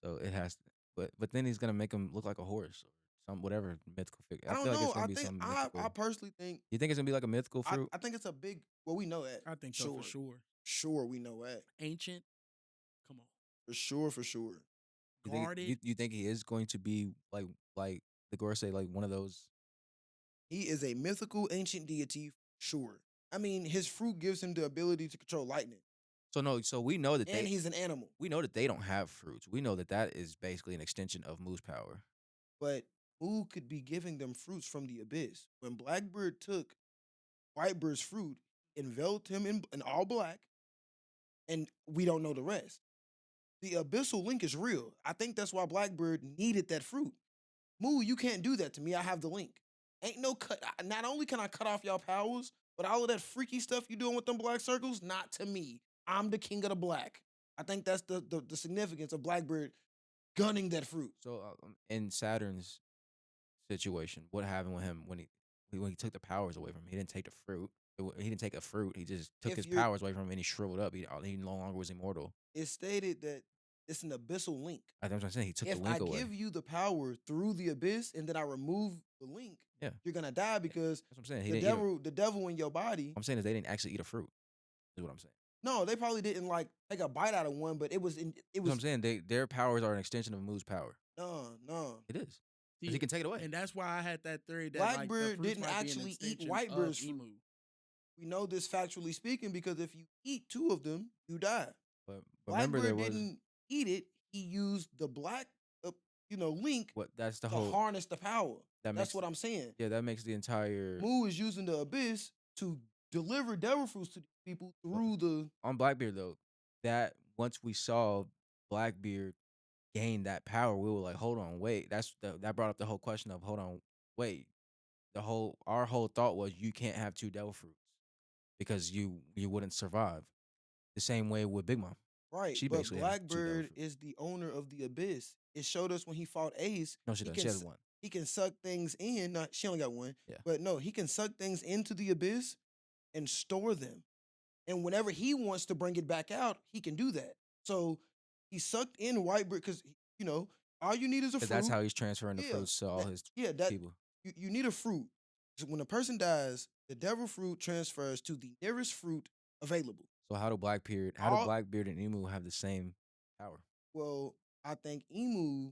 So it has to, but then he's gonna make him look like a horse or some whatever mythical figure. I I don't feel like it's know. gonna be some I mythical. personally think You think it's gonna be like a mythical fruit? I think it's a big well, we know that. I think so for Sure. sure. Sure, we know that. Ancient, come on, For sure, for sure. guarded. You think he is going to be like the Gore say like one of those? He is a mythical ancient deity, sure. I mean, his fruit gives him the ability to control lightning. So no, so we know that And he's an animal. they don't have fruits. We know that that is basically an extension of Moo's power. But who could be giving them fruits from the abyss? When Blackbird took Whitebird's fruit, enveloped him in all black, and we don't know the rest. The abyssal link is real. I think that's why Blackbird needed that fruit. Moo, you can't do that to me. I have the link. Ain't no cut. Not only can I cut off y'all powers, but all of that freaky stuff you doing with them black circles, not to me. I'm the king of the black. I think that's the significance of Blackbird gunning that fruit. So in Saturn's situation, what happened with him when he took the powers away from him? He didn't take the fruit. He didn't take a fruit. He just took If his you're, powers away from him and he shriveled up. He no longer was immortal. it's stated that it's an abyssal link. That's what I'm saying. He took the If link I away. give you the power through the abyss and then I remove the link, Yeah, you're gonna die because that's what I'm saying. He the didn't eat the devil in your body. I'm saying is they didn't actually eat a fruit. Is what I'm saying. No, they probably didn't like take a bite out of one, but it was in it That's what I'm was saying. Their powers are an extension of Moo's power. no. It is. See, Because he can take it away. and that's why I had that theory that like the Blackbird fruits didn't might be an actually eat extension Whitebird's of fruit. Emu. We know this factually speaking because if you eat two of them, you die. But remember Blackbird didn't eat it. He used the black, link that's the to whole harness the power. that That's makes what I'm saying. yeah, that makes the entire Moo is using the abyss to deliver devil fruits to people well, through the. on Blackbeard though, that once we saw Blackbeard gain that power, we were like, hold on, wait. That brought up the whole question of hold on, wait. Our whole thought was you can't have two devil fruits because you wouldn't survive. The same way with Big Mom. Right, She but basically has two devil Blackbird fruits. is the owner of the abyss. It showed us when he fought Ace. No, she he doesn't. can She has s- one. He can suck things in. Not she only got one, Yeah. but no, he can suck things into the abyss and store them. And whenever he wants to bring it back out, he can do that. So he sucked in Whitebird because all you need is a fruit. That's how he's transferring the Yeah, fruits to all his that people. you need a fruit. So when a person dies, the devil fruit transfers to the nearest fruit available. So how do Blackbeard and Emu have the same power? Well, I think Emu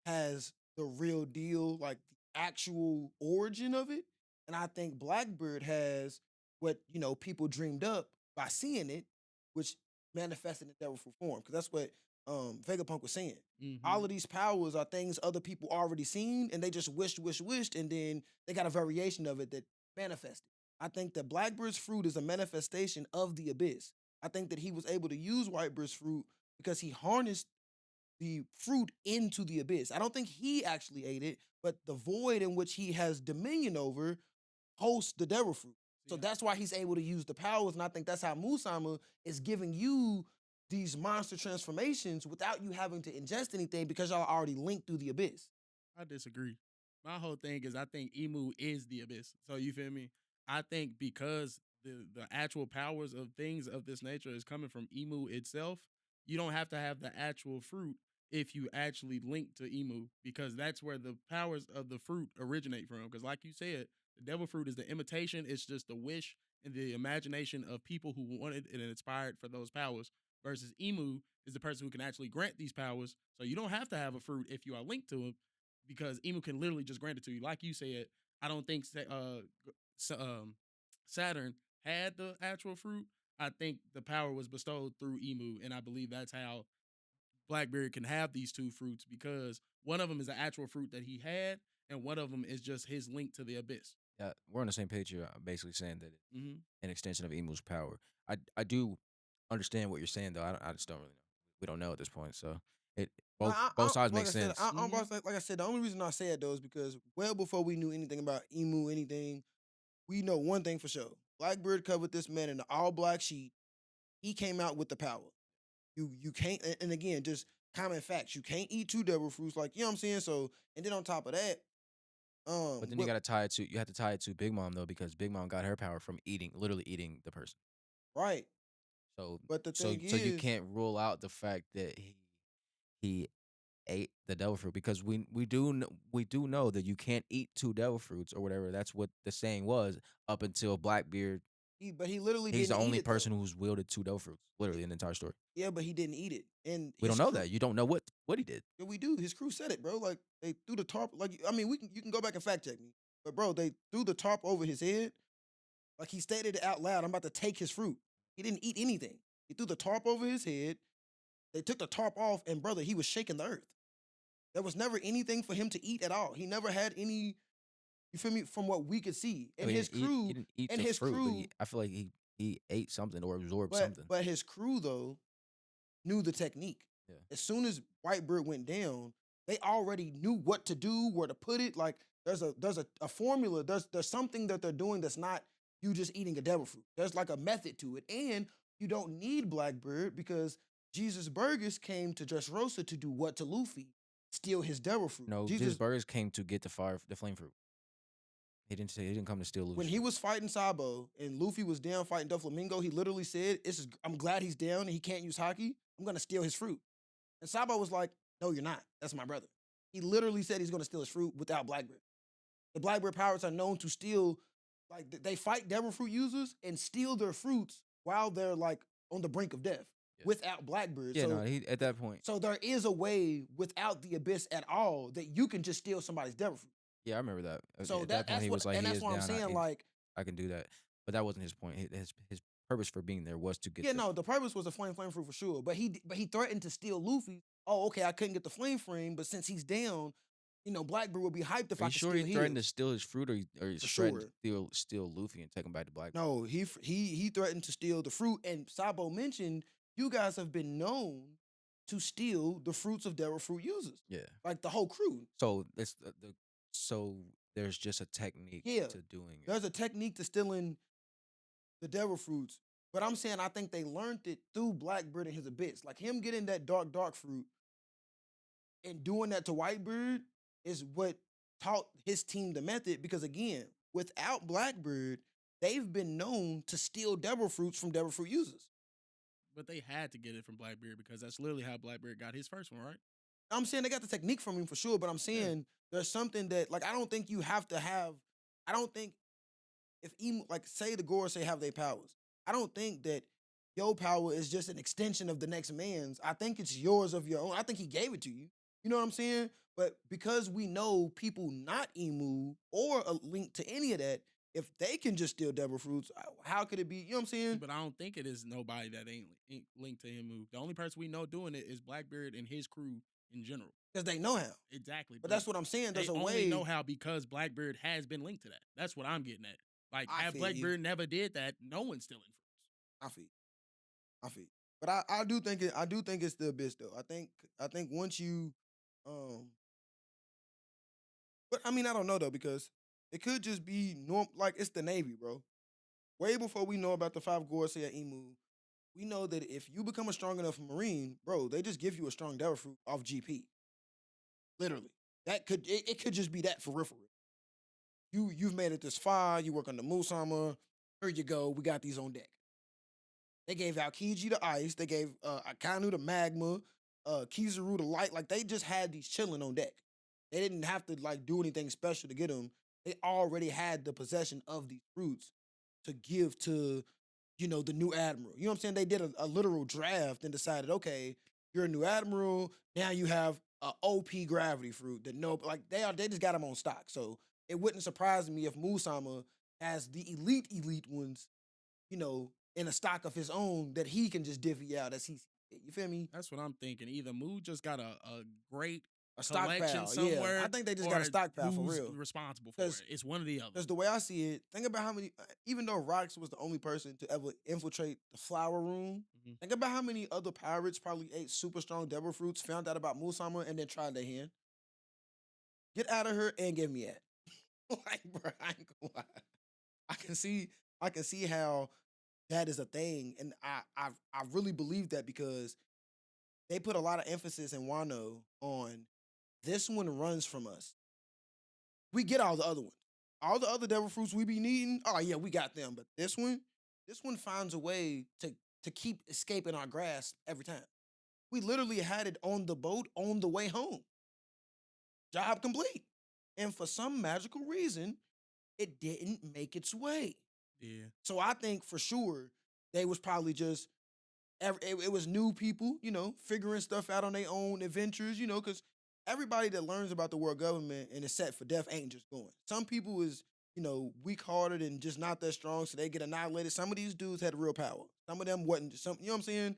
has the real deal, like the actual origin of it. And I think Blackbird has what, people dreamed up by seeing it, which manifested in devil fruit form. Because that's what Vegapunk was saying. All of these powers are things other people already seen, and they just wished, and then they got a variation of it that manifested. I think that Blackbird's fruit is a manifestation of the abyss. I think that he was able to use Whitebird's fruit because he harnessed the fruit into the abyss. I don't think he actually ate it, but the void in which he has dominion over hosts the devil fruit. So Yeah. that's why he's able to use the powers, and I think that's how Musama is giving you these monster transformations without you having to ingest anything because y'all already linked through the abyss. I disagree. My whole thing is I think Emu is the abyss. So you feel me? I think because the actual powers of things of this nature is coming from Emu itself, you don't have to have the actual fruit if you actually link to Emu because that's where the powers of the fruit originate from. Because like you said, the devil fruit is the imitation. It's just the wish and the imagination of people who wanted and inspired for those powers. Versus Emu is the person who can actually grant these powers. So you don't have to have a fruit if you are linked to him because Emu can literally just grant it to you. Like you said, I don't think Saturn had the actual fruit. I think the power was bestowed through Emu, and I believe that's how Blackberry can have these two fruits because one of them is an actual fruit that he had, and one of them is just his link to the abyss. Yeah, we're on the same page here. I'm basically saying that it's Mm-hmm. an extension of Emu's power. I do understand what you're saying though. I just don't really know. We don't know at this point. So it both sides make Like I said, sense. like I said, the only reason I say it though is because well before we knew anything about Emu, anything, we know one thing for sure. Blackbird covered this man in the all black sheet. He came out with the power. You can't, and again, just common facts. You can't eat two devil fruits, like you know what I'm saying. So, and then on top of that, But then what you have to tie it to Big Mom though, because Big Mom got her power from literally eating the person. right? So But the thing so you is, can't rule out the fact that he ate the devil fruit, because we do know that you can't eat two devil fruits or whatever. That's what the saying was up until Blackbeard. he literally He's the didn't eat only it though. person who's wielded two devil fruits, literally in the entire story. Yeah, but he didn't eat it, and We don't his know crew. that. You don't know what he did. Yeah, we do. His crew said it, bro. Like they threw the tarp. Like I mean, you can go back and fact check me, but bro, they threw the tarp over his head. Like he stated it out loud. I'm about to take his fruit. He didn't eat anything. He threw the tarp over his head. They took the tarp off, and brother, he was shaking the earth. There was never anything for him to eat at all. He never had any. You feel me? From what we could see, I and mean, his crew, he didn't eat and the his fruit, but crew, I feel like he ate something or absorbed but something. but his crew though knew the technique. Yeah. As soon as Whitebird went down, they already knew what to do, where to put it. Like there's a formula. There's something that they're doing that's not you just eating a devil fruit. There's like a method to it, and you don't need Blackbird because Jesus Burgess came to Dressrosa to do what to Luffy? Steal his devil fruit. No, Jesus Jesus, Burgers came to get the flame fruit. He didn't come to steal when Luffy's he fruit. was fighting Sabo and Luffy was down fighting Doflamingo, he literally said, I'm glad he's down and he can't use Haki. I'm gonna steal his fruit. And Sabo was like, no, you're not. That's my brother. He literally said he's gonna steal his fruit without Blackbeard. The Blackbeard pirates are known to steal, like they fight devil fruit users and steal their fruits while they're like on the brink of death Yeah. without Blackbeard. Yeah, So no, he at that point. so there is a way without the abyss at all that you can just steal somebody's devil fruit. Yeah, I remember that. So At that point, that's he what, was like, and "He that's is what I'm down. saying. Like, I can do that." But that wasn't his point. His purpose for being there was to get. yeah, no, the purpose was the flame fruit for sure. But he threatened to steal Luffy. Oh, okay, I couldn't get the flame frame, but since he's down, Blackbeard would be hyped if Are I you could sure steal he threatened to his. steal his fruit, or he For threatened sure. to steal Luffy and take him back to Black? No, he threatened to steal the fruit, and Sabo mentioned you guys have been known to steal the fruits of devil fruit users, Yeah. like the whole crew. So it's so there's just a technique Yeah, to doing it. there's a technique to stealing the devil fruits, but I'm saying I think they learned it through Blackbeard and his abyss, like him getting that dark fruit and doing that to Whitebeard is what taught his team the method. Because again, without Blackbeard, they've been known to steal devil fruits from devil fruit users. But they had to get it from Blackbeard because that's literally how Blackbeard got his first one, right? I'm saying they got the technique from him for sure, but I'm saying there's something that like I don't think you have to have. I don't think if even like say the Gores say have their powers, I don't think that your power is just an extension of the next man's. I think it's yours of your own. I think he gave it to you. You know what I'm saying? But because we know people not Emu or a link to any of that, if they can just steal devil fruits, how could it be? You know what I'm saying? But I don't think it is nobody that ain't linked to him. The only person we know doing it is Blackbeard and his crew in general. Because they know how. Exactly. But that's what I'm saying. There's They a only way. know how because Blackbeard has been linked to that. That's what I'm getting at. Like, I if feel Blackbeard you. never did that, no one's stealing fruits. I feel. I feel. But I do think I do think it's the abyss though. I think once you but I mean I don't know though, because it could just be like it's the Navy, bro. Way before we know about the five Gorsei at Emu, we know that if you become a strong enough Marine, bro, they just give you a strong devil fruit off GP. Literally. It could just be that for real for real. You've made it this far, you work on the Musama, here you go, we got these on deck. They gave out Kiji the ice. They gave Akanu the magma, Kizaru the light. Like they just had these chilling on deck. They didn't have to like do anything special to get them. They already had the possession of these fruits to give to, the new admiral. You know what I'm saying? They did a literal draft and decided, okay, you're a new admiral. Now you have a OP gravity fruit that they just got them on stock. So it wouldn't surprise me if Musama has the elite ones, in a stock of his own that he can just divvy out as he sees it. You feel me? That's what I'm thinking. Either Moo just got a great A collection stockpile, somewhere. yeah. I think they just got a stockpile for who's real. responsible for it. It's one or the other. Because the way I see it, think about how many, even though Rox was the only person to ever infiltrate the flower room, think about how many other pirates probably ate super strong devil fruits, found out about Musama, and then tried their hand. Get out of here and give me that. Like, bro, I ain't gonna lie. I can see how that is a thing, and I really believe that because they put a lot of emphasis in Wano on this one runs from us. We get all the other ones. All the other devil fruits we be needing, oh yeah, we got them. But this one finds a way to keep escaping our grasp every time. We literally had it on the boat on the way home. Job complete. And for some magical reason, it didn't make its way. Yeah. So I think for sure they was probably just it was new people, figuring stuff out on their own adventures, because everybody that learns about the world government and is set for death ain't just going. Some people is, weak hearted and just not that strong, so they get annihilated. Some of these dudes had real power. Some of them wasn't. Some, you know what I'm saying?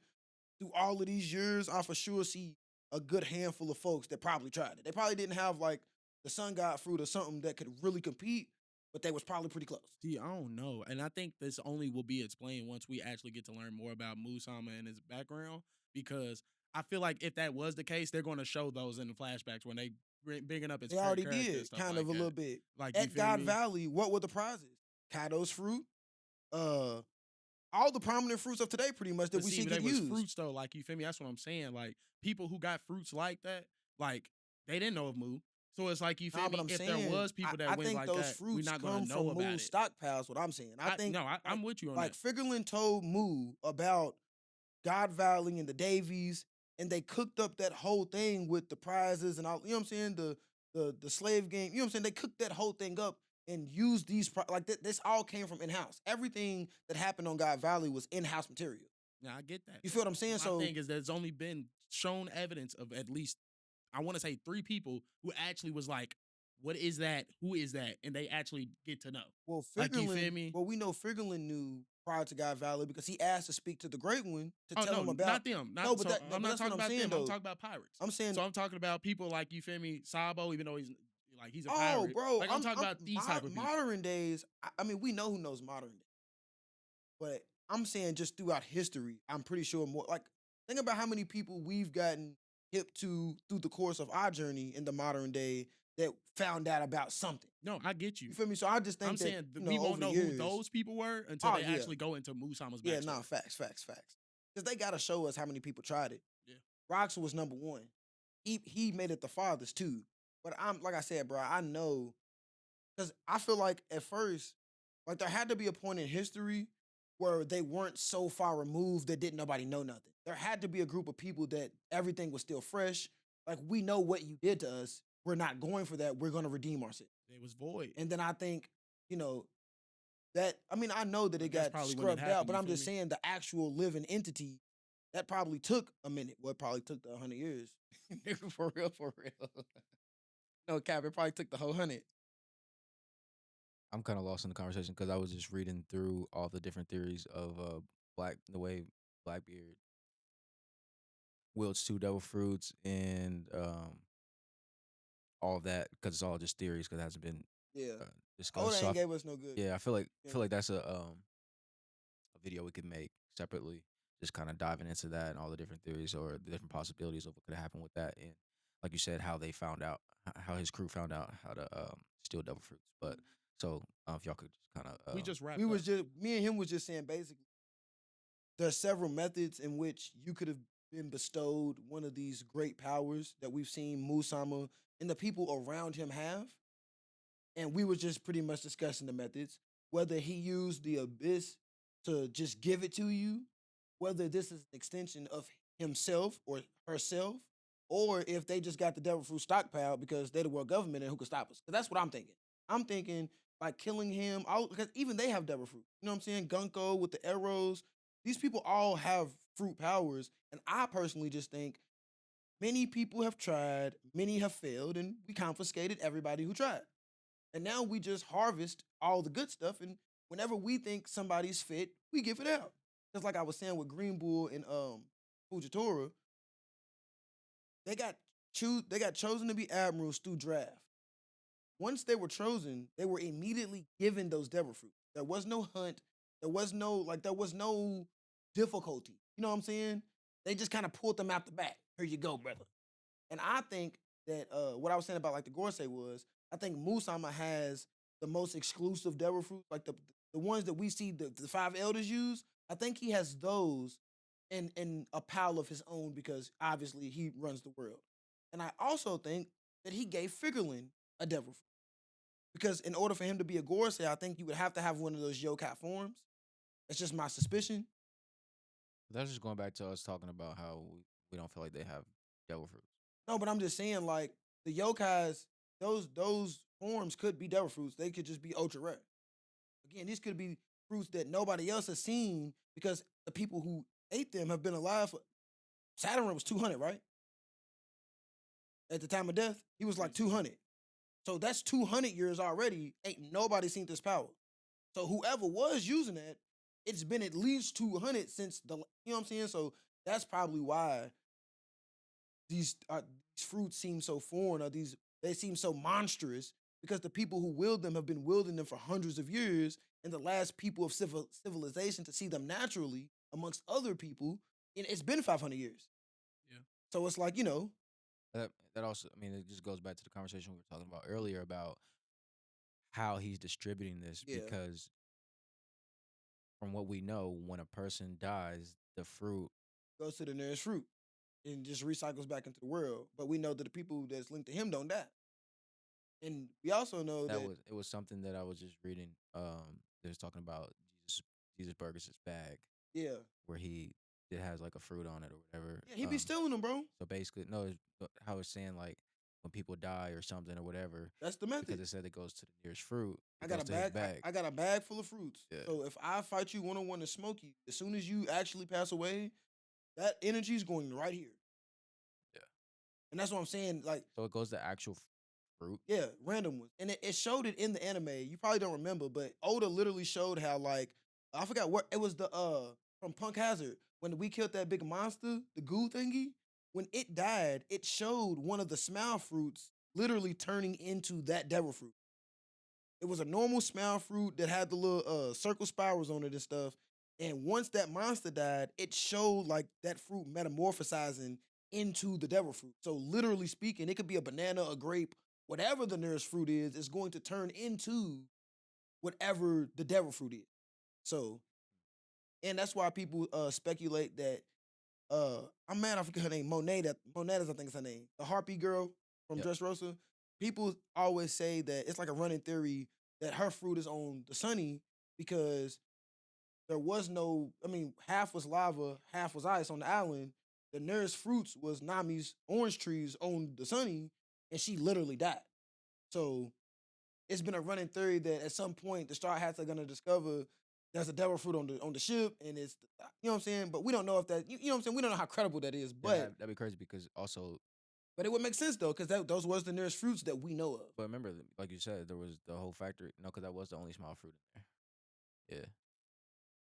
Through all of these years, I for sure see a good handful of folks that probably tried it. They probably didn't have like the sun god fruit or something that could really compete, but they was probably pretty close. See, I don't know. And I think this only will be explained once we actually get to learn more about Musama and his background. Because I feel like if that was the case, they're going to show those in the flashbacks when they bringing up his They already character and did, stuff kind like of a that. little bit. Like, you At feel God me? Valley, what were the prizes? Kaido's fruit, uh, all the prominent fruits of today, pretty much that But we see, see but they get was used. fruits though. Like, you feel me? That's what I'm saying. Like, people who got fruits like that, like, they didn't know of Mu. So it's like, you feel Nah, me? but I'm If saying, there was people that I went think like those that, we're fruits not gonna come know from about Moo's it. stockpiles. What I'm saying, I think, No, I'm like, with you on like that. Figurlin told Moo about God Valley and the Davies, and they cooked up that whole thing with the prizes and all. You know what I'm saying? The slave game. You know what I'm saying? They cooked that whole thing up and used these this all came from in house. Everything that happened on God Valley was in house material. Yeah, I get that. You feel what I'm But saying? my So thing is, there's only been shown evidence of at least, I want to say 3 people who actually was like, what is that? Who is that? And they actually get to know. well, Like, you feel Figurlin. me? Well, we know Figurlin knew prior to God Valley because he asked to speak to the Great One to Oh tell no, him about. not them. No, Not but so I'm but not that's what talking I'm about saying them. I'm though. talking about pirates. I'm saying, So I'm talking about people like, you feel me, Sabo, even though he's like he's a oh, pirate. bro, Like, I'm talking about these type of people. modern days. I mean, we know who knows modern days, but I'm saying just throughout history, I'm pretty sure more. Like, think about how many people we've gotten hip to through the course of our journey in the modern day that found out about something. No, I get you. You feel me? So I just I'm think that saying we won't over the know who years. those people were until Oh they yeah, actually go into Musama's yeah, backstory. nah, facts. Because they gotta show us how many people tried it. Yeah. Rox was number one. He made it the farthest too. But I'm like I said, bro, I know because I feel like at first, like there had to be a point in history where they weren't so far removed that didn't nobody know nothing. There had to be a group of people that everything was still fresh. Like we know what you did to us. We're not going for that. We're gonna redeem ourselves. It was void. And then I think, you know, that I mean, I know that it But that's got probably when it scrubbed out, happened, but you I'm feel just me? saying the actual living entity that probably took a minute. Well, it probably took the 100 years. For real, for real. No cap, it probably took the whole 100. I'm kind of lost in the conversation because I was just reading through all the different theories of the way Blackbeard wields 2 devil fruits and all of that because it's all just theories because it hasn't been Yeah. uh, Oh, discussed. they So ain't gave us no good. yeah, I feel like Yeah. that's a video we could make separately, just kind of diving into that and all the different theories or the different possibilities of what could happen with that, and like you said, how they found out, how his crew found out how to steal devil fruits. But so if y'all could just kind of We just wrapped We up. was just me and him was just saying basically there's several methods in which you could have been bestowed one of these great powers that we've seen Musama and the people around him have. And we were just pretty much discussing the methods, whether he used the abyss to just give it to you, whether this is an extension of himself or herself, or if they just got the devil fruit stockpile because they're the world government and who could stop us. 'Cause that's what I'm thinking. I'm thinking by killing him, because even they have devil fruit. You know what I'm saying? Gunko with the arrows. These people all have fruit powers. And I personally just think many people have tried, many have failed, and we confiscated everybody who tried. And now we just harvest all the good stuff. And whenever we think somebody's fit, we give it out. Just like I was saying with Green Bull and Fujitora, they got chosen to be admirals through draft. Once they were chosen, they were immediately given those devil fruit. There was no hunt. There was no difficulty. You know what I'm saying? They just kind of pulled them out the back. Here you go, brother. And I think that what I was saying about like the Gorsei was, I think Musama has the most exclusive devil fruit, like the ones that we see the 5 elders use. I think he has those in a pile of his own because obviously he runs the world. And I also think that he gave Figurlin a devil fruit. Because in order for him to be a Gorsei, I think you would have to have one of those yokai forms. That's just my suspicion. That's just going back to us talking about how we don't feel like they have devil fruits. No, but I'm just saying, like, the yokais, those forms could be devil fruits. They could just be ultra rare. Again, these could be fruits that nobody else has seen because the people who ate them have been alive for Saturn was 200, right? At the time of death, he was like 200. So that's 200 years already. Ain't nobody seen this power. So whoever was using it, it's been at least 200 since the, you know what I'm saying? So that's probably why these fruits seem so foreign, or they seem so monstrous, because the people who wield them have been wielding them for hundreds of years, and the last people of civilization to see them naturally amongst other people, and it's been 500 years. Yeah. So it's like, That also, I mean, it just goes back to the conversation we were talking about earlier about how he's distributing this yeah, because from what we know, when a person dies, the fruit goes to the nearest fruit and just recycles back into the world. But we know that the people that's linked to him don't die. And we also know that that, was something that I was just reading. They was talking about Jesus Burgers' bag yeah, where it has like a fruit on it or whatever. yeah, he be stealing them, bro. So basically, no, how it's saying like when people die or something or whatever, That's the because method. it said it goes to the nearest fruit, I it got goes a to his bag. bag. I got a bag full of fruits. Yeah. So if I fight you one on one to smoke you, as soon as you actually pass away, that energy is going right here. Yeah. And that's what I'm saying. Like, So it goes to actual fruit. yeah, random ones. And it showed it in the anime. You probably don't remember, but Oda literally showed how, like, I forgot what it was, the from Punk Hazard, when we killed that big monster, the goo thingy. When it died, it showed one of the smile fruits literally turning into that devil fruit. It was a normal smile fruit that had the little circle spirals on it and stuff. And once that monster died, it showed like that fruit metamorphosizing into the devil fruit. So literally speaking, it could be a banana, a grape, whatever the nearest fruit is going to turn into whatever the devil fruit is. So, and that's why people speculate that I'm mad I forget her name. Monet, I think is her name. The harpy girl from Yep. Dressrosa. People always say that it's like a running theory that her fruit is on the Sunny because there was no, I mean, half was lava, half was ice on the island. The nearest fruits was Nami's orange trees on the Sunny, and she literally died. So it's been a running theory that at some point the Straw Hats are gonna discover there's a devil fruit on the ship, and it's, you know what I'm saying. But we don't know if that, you know what I'm saying. We don't know how credible that is, Yeah, but that'd be crazy because also, it would make sense though, because those was the nearest fruits that we know of. but remember, like you said, there was the whole factory. No, because that was the only small fruit in there. Yeah.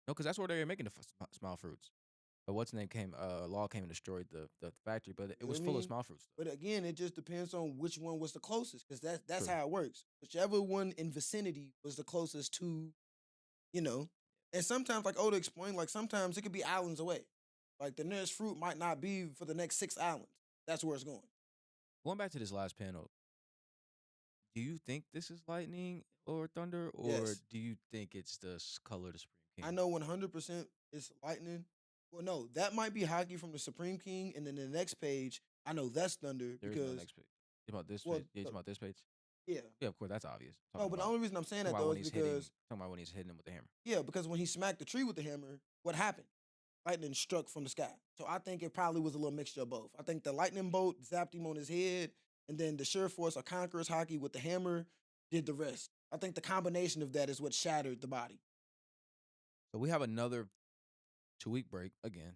No, because that's where they were making the small fruits. But what's the name came? Law came and destroyed the factory, but it You know was what I full of mean? small fruits. But again, it just depends on which one was the closest, because that's True. how it works. Whichever one in vicinity was the closest to, you know. And sometimes, like Oda explained, like sometimes it could be islands away. Like the nearest fruit might not be for the next 6 islands. That's where it's going. Going back to this last panel, do you think this is lightning or thunder, or Yes. do you think it's the color of the Supreme King? I know 100% it's lightning. Well, no, that might be hockey from the Supreme King, and then the next page, I know that's thunder There is no because, next page. You about this well, page? Yeah, you talking about this page? yeah. Yeah, of course, that's obvious. No, but the only reason I'm saying Talking that about though when is he's hitting. because, Talking about when he's hitting him with the hammer. yeah, because when he smacked the tree with the hammer, what happened? Lightning struck from the sky. So I think it probably was a little mixture of both. I think the lightning bolt zapped him on his head, and then the sure force or conqueror's hockey with the hammer did the rest. I think the combination of that is what shattered the body. So we have another 2-week break again.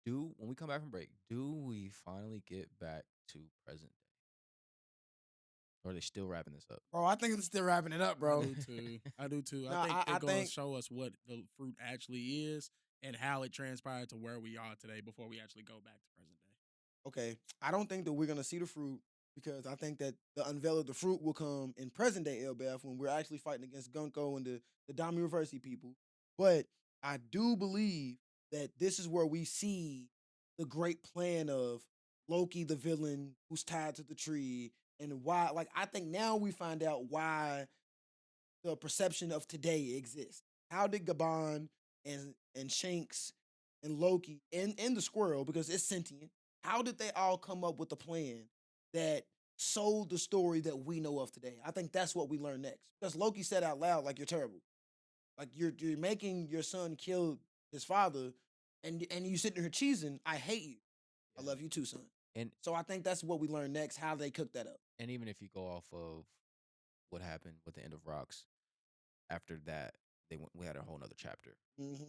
When we come back from break, do we finally get back to present day? Or are they still wrapping this up? Bro, I think it's still wrapping it up, bro. I do too. I do too. No, I think I they're going think- to show us what the fruit actually is and how it transpired to where we are today before we actually go back to present day. Okay, I don't think that we're gonna see the fruit because I think that the unveil of the fruit will come in present day Elbaf when we're actually fighting against Gunko and the Dami Reversi people. But I do believe that this is where we see the great plan of Loki, the villain who's tied to the tree, and why. Like, I think now we find out why the perception of today exists. How did Gabon and Shanks and Loki and the squirrel because it's sentient. How did they all come up with a plan that sold the story that we know of today? I think that's what we learn next. Because Loki said out loud, like, you're terrible. Like you're making your son kill his father, and you sitting here cheesing. I hate you. I Yeah. love you too, son. And So I think that's what we learn next. How they cook that up. and even if you go off of what happened with the end of Rocks, after that we had a whole nother chapter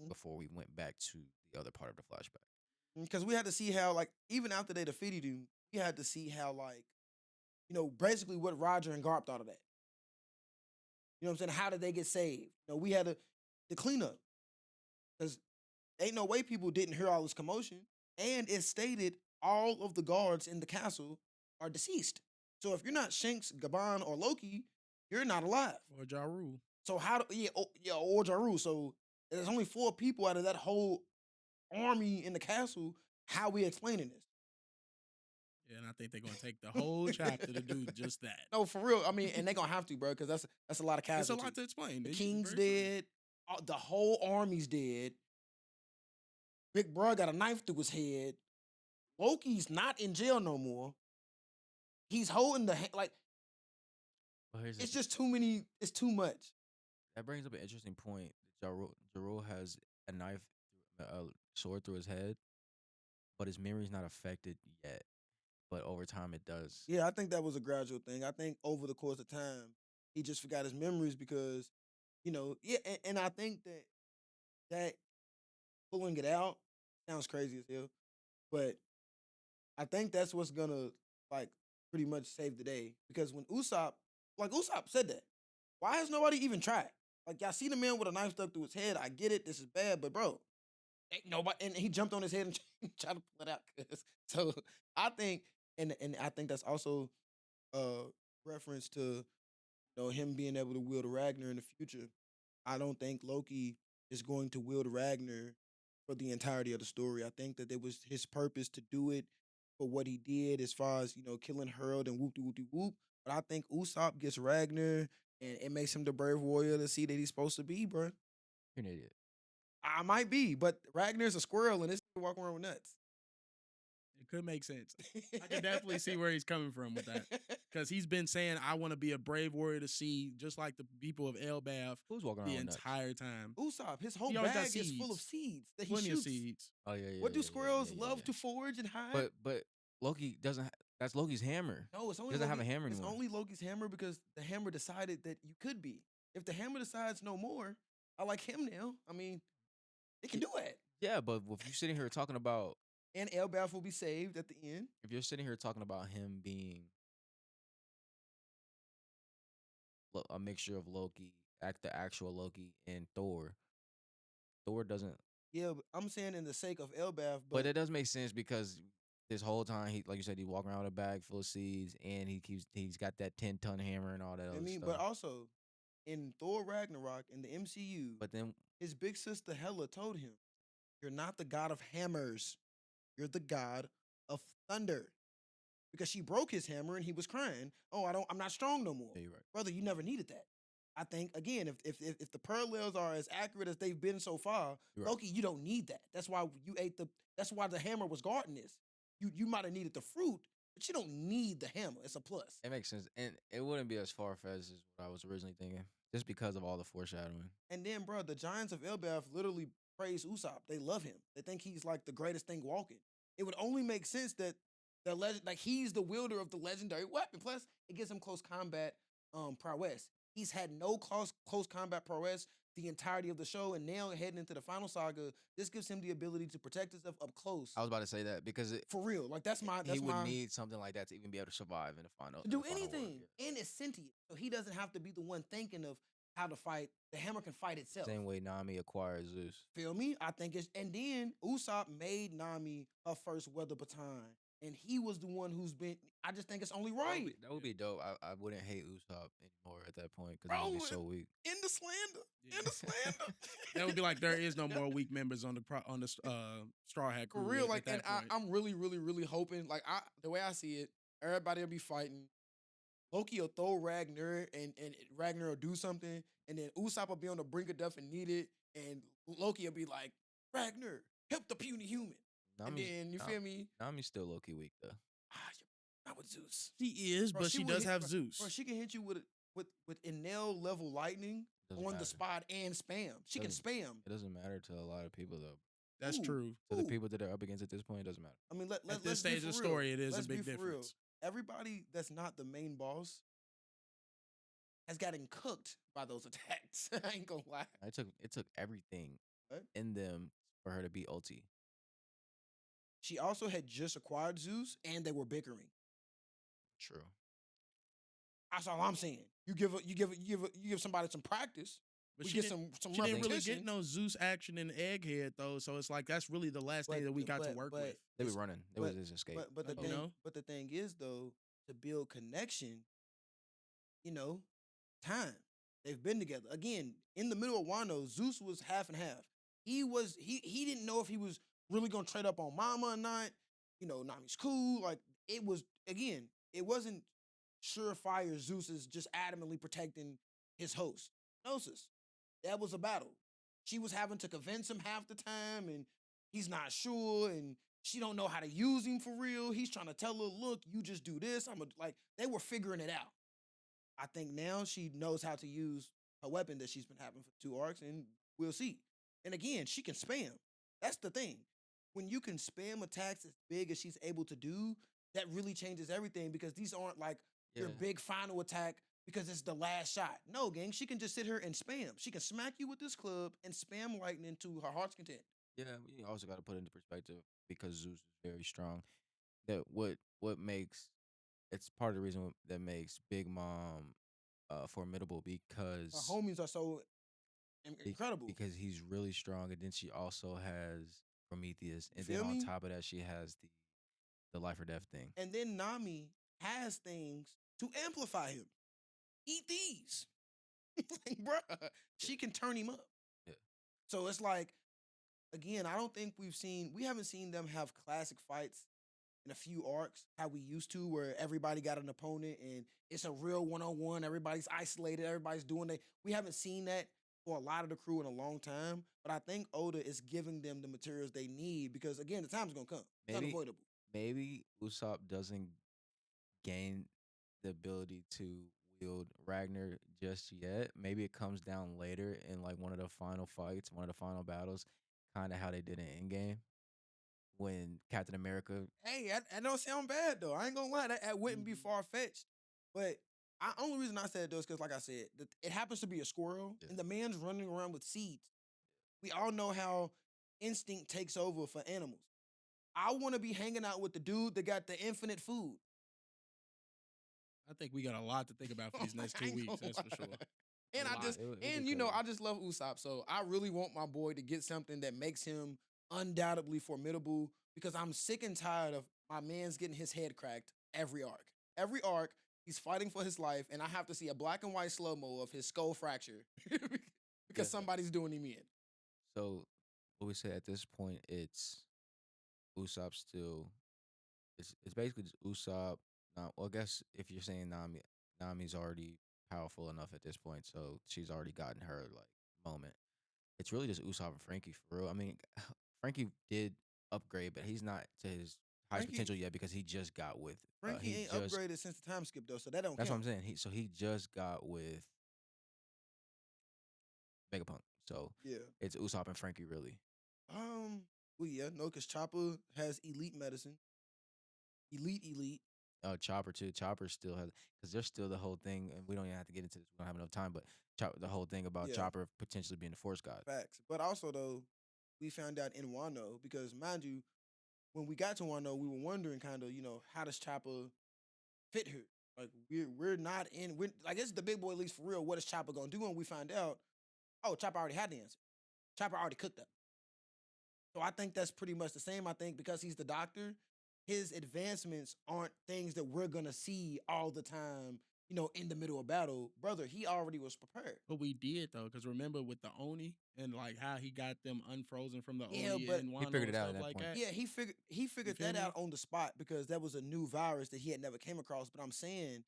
before we went back to the other part of the flashback. Because we had to see how, like, even after they defeated him, we had to see how, like, basically what Roger and Garp thought of that. You know what I'm saying? How did they get saved? We had to clean up. Because ain't no way people didn't hear all this commotion. And it stated all of the guards in the castle are deceased. So if you're not Shanks, Gaban, or Loki, you're not alive. Or Ja Rule. So or Jaru. So there's only 4 people out of that whole army in the castle. How we explaining this? Yeah, and I think they're gonna take the whole chapter to do just that. No, for real. I mean, and they're gonna have to, bro, because that's a lot of It's a casualties. lot to explain. The It's king's very true. dead. The whole army's dead. Big bro got a knife through his head. Loki's not in jail no more. He's holding like. Well, here's It's just too many. It's too much. that brings up an interesting point. Jarul has a knife, a sword through his head, but his memory's not affected yet. But over time, it does. Yeah, I think that was a gradual thing. I think over the course of time, he just forgot his memories because, yeah, and I think that pulling it out sounds crazy as hell, but I think that's what's gonna, like, pretty much save the day because when Usopp said that, why has nobody even tried? Like, y'all see the man with a knife stuck through his head. I get it, this is bad, but bro, ain't nobody, and he jumped on his head and tried to pull it out. So I think, and I think that's also reference to him being able to wield Ragnar in the future. I don't think Loki is going to wield Ragnar for the entirety of the story. I think that it was his purpose to do it for what he did as far as, killing Harald and whoop de whoop de whoop. But I think Usopp gets Ragnar and it makes him the brave warrior to see that he's supposed to be, bro. You're an idiot. I might be, but Ragnar's a squirrel and this walking around with nuts. It could make sense. I can definitely see where he's coming from with that. Because he's been saying, I want to be a brave warrior to see, just like the people of Elbaf, Who's walking around the with nuts? entire time. Usopp, his whole He always got bag is full of seeds. seeds that he Plenty of shoots. seeds. Oh yeah. What do yeah, squirrels yeah, love yeah. to forage and hide? But Loki doesn't. That's Loki's hammer. No, it's only He doesn't have Loki- a hammer It's anymore. only Loki's hammer because the hammer decided that you could be. If the hammer decides no more, I like him now. I mean, it can do it. Yeah, but if you're sitting here talking about, And Elbaf will be saved at the end. if you're sitting here talking about him being a mixture of Loki, the actual Loki, and Thor doesn't. Yeah, but I'm saying in the sake of Elbaf, But it does make sense because this whole time he, like you said, he walking around with a bag full of seeds, and he's got that 10-ton hammer and all that other stuff. but also in Thor Ragnarok in the MCU, But then his big sister Hela told him, "You're not the god of hammers. You're the god of thunder." Because she broke his hammer and he was crying. "Oh, I'm not strong no more." yeah, you're right. Brother, you never needed that. I think again, if the parallels are as accurate as they've been so far, You're right. Loki, you don't need that. That's why that's why the hammer was guarding this. You might have needed the fruit, but you don't need the hammer. It's a plus. It makes sense, and it wouldn't be as far fetched as what I was originally thinking, just because of all the foreshadowing. And then, bro, the Giants of Elbaf literally praise Usopp. They love him. They think he's like the greatest thing walking. It would only make sense that the legend, like he's the wielder of the legendary weapon. Plus, it gives him close combat prowess. He's had no close combat prowess the entirety of the show, and now heading into the Final Saga, this gives him the ability to protect himself up close. I was about to say that because For real, like he would need something like that to even be able to survive in the final. to do in the final anything, world, yeah. and it's sentient, so he doesn't have to be the one thinking of how to fight. The hammer can fight itself. Same way Nami acquired Zeus. Feel me? I think it's, and then Usopp made Nami her first weather baton, and he was the one who's been. I just think it's only right. That would be dope. I wouldn't hate Usopp anymore at that point because he would be so weak. In the slander, Yeah. in the slander. That would be like there is no more weak members on the Straw Hat For crew. real. at Like, that and point. I'm really, really, really hoping. Like, the way I see it, everybody will be fighting. Loki will throw Ragnar, and Ragnar will do something, and then Usopp will be on the brink of death and need it, and Loki will be like, "Ragnar, help the puny human. And Nami's then you Nam- feel me? Nami's still low key weak though. Not with Zeus. She is, Bro, but she would does hit, have bro, Zeus. bro, she can hit you with Enel level lightning Doesn't on the matter. spot and spam. She can Doesn't- spam. It doesn't matter to a lot of people though. That's Ooh, true. To the ooh. people that are up against at this point, it doesn't matter. I mean, At this let's be stage for of the real. story, it is a Let's big be for real. difference. Everybody that's not the main boss has gotten cooked by those attacks. I ain't gonna lie. It took everything What? in them for her to be ulti. She also had just acquired Zeus, and they were bickering. True. That's all I'm saying. You give somebody some practice. But We she get didn't, some she didn't really repetition. get no Zeus action in Egghead though, so it's like that's really the last thing that we got to work with. They were it's- running. They was his escape. But the You thing, know? but the thing is though, to build connection, time. They've been together. Again, in the middle of Wano, Zeus was half and half. He didn't know if he was really gonna trade up on Mama or not. Nami's cool. Like it was again, it wasn't surefire Zeus is just adamantly protecting his host. No, sis. That was a battle. She was having to convince him half the time, and he's not sure, and she don't know how to use him for real. He's trying to tell her, look, you just do this. Like they were figuring it out. I think now she knows how to use a weapon that she's been having for 2 arcs, and we'll see. And again, she can spam. That's the thing. When you can spam attacks as big as she's able to do, that really changes everything because these aren't like your Yeah. big final attack because it's the last shot. No, gang, she can just sit here and spam. She can smack you with this club and spam lightning to her heart's content. Yeah, you also got to put it into perspective because Zeus is very strong. That what makes it's part of the reason that makes Big Mom formidable Her because homies are so incredible. because he's really strong, and then she also has Prometheus, You and then feel on me? top of that, she has the life or death thing. And then Nami has things to amplify him. Eat these. Like, bruh, she can turn him up. Yeah. So it's like, again, I don't think we haven't seen them have classic fights in a few arcs how we used to, where everybody got an opponent and it's a real one-on-one. Everybody's isolated. Everybody's doing it. We haven't seen that for a lot of the crew in a long time. But I think Oda is giving them the materials they need because, again, the time's going to come. It's Maybe unavoidable. maybe Usopp doesn't gain the ability to wield Ragnir just yet. Maybe it comes down later in like one of the final fights, one of the final battles, kind of how they did in Endgame when Captain America. Hey, I don't sound bad though. I ain't gonna lie, that wouldn't be Mhm. far fetched. But only reason I said it though is because, like I said, it happens to be a squirrel, Yeah. and the man's running around with seeds. We all know how instinct takes over for animals. I want to be hanging out with the dude that got the infinite food. I think we got a lot to think about for these next I 2 ain't weeks. gonna That's for lie. sure. And A I lot. just It would be I crazy. just love Usopp. So I really want my boy to get something that makes him undoubtedly formidable because I'm sick and tired of my man's getting his head cracked every arc. Every arc, he's fighting for his life, and I have to see a black and white slow-mo of his skull fracture because Yeah. somebody's doing him in. So what we say at this point, it's Usopp still. It's basically just Usopp. Well, I guess if you're saying Nami's already powerful enough at this point, so she's already gotten her like moment. It's really just Usopp and Frankie for real. I mean, Frankie did upgrade, but he's not to his highest Frankie- potential yet because he just got with. Frankie he ain't just, upgraded since the time skip though, so that don't That's what count. I'm saying. He just got with Vegapunk, so Yeah. it's Usopp and Frankie really. Well, yeah, no, because Chopper has elite medicine. Elite. Chopper too. Chopper still has because there's still the whole thing, and we don't even have to get into this. We don't have enough time, but the whole thing about Yeah. Chopper potentially being the Force God. Facts. But also though, we found out in Wano, because mind you, when we got to Wano, we were wondering kind of, how does Chopper fit here? Like we're not in we're like this is the big boy at least for real. What is Chopper gonna do? And we find out, oh, Chopper already had the answer. Chopper already cooked up. So I think that's pretty much the same. I think because he's the doctor, his advancements aren't things that we're gonna see all the time, in the middle of battle. Brother, he already was prepared. But we did though, because remember with the Oni and like how he got them unfrozen from the Yeah, Oni but and he Wano figured and it out stuff at that like point. that. Yeah, he figured feel that me? out on the spot because that was a new virus that he had never came across. But I'm saying,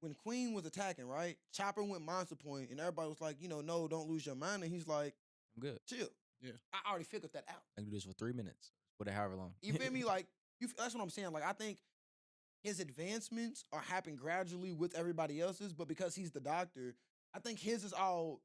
when Queen was attacking, right? Chopper went monster point, and everybody was like, no, don't lose your mind. And he's like, I'm good. chill. Yeah. I already figured that out. I can do this for 3 minutes, whatever, however long. You feel me? Like that's what I'm saying. Like I think his advancements are happening gradually with everybody else's, but because he's the doctor, I think his is all.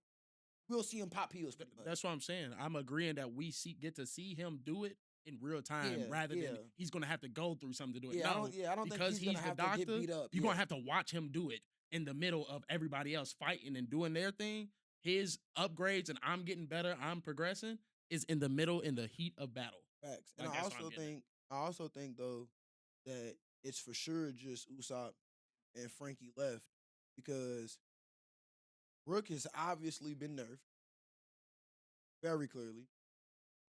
We'll see him pop pills pretty much. That's what I'm saying. I'm agreeing that we get to see him do it in real time rather than he's gonna have to go through something to do it. Yeah, No, I don't think because he's gonna the have to doctor, get beat up. you're gonna have to watch him do it in the middle of everybody else fighting and doing their thing. His upgrades and I'm getting better, I'm progressing is in the middle in the heat of battle. Facts. Like, And that's what I'm getting at. I also think though that it's for sure just Usopp and Frankie left because Brook has obviously been nerfed very clearly.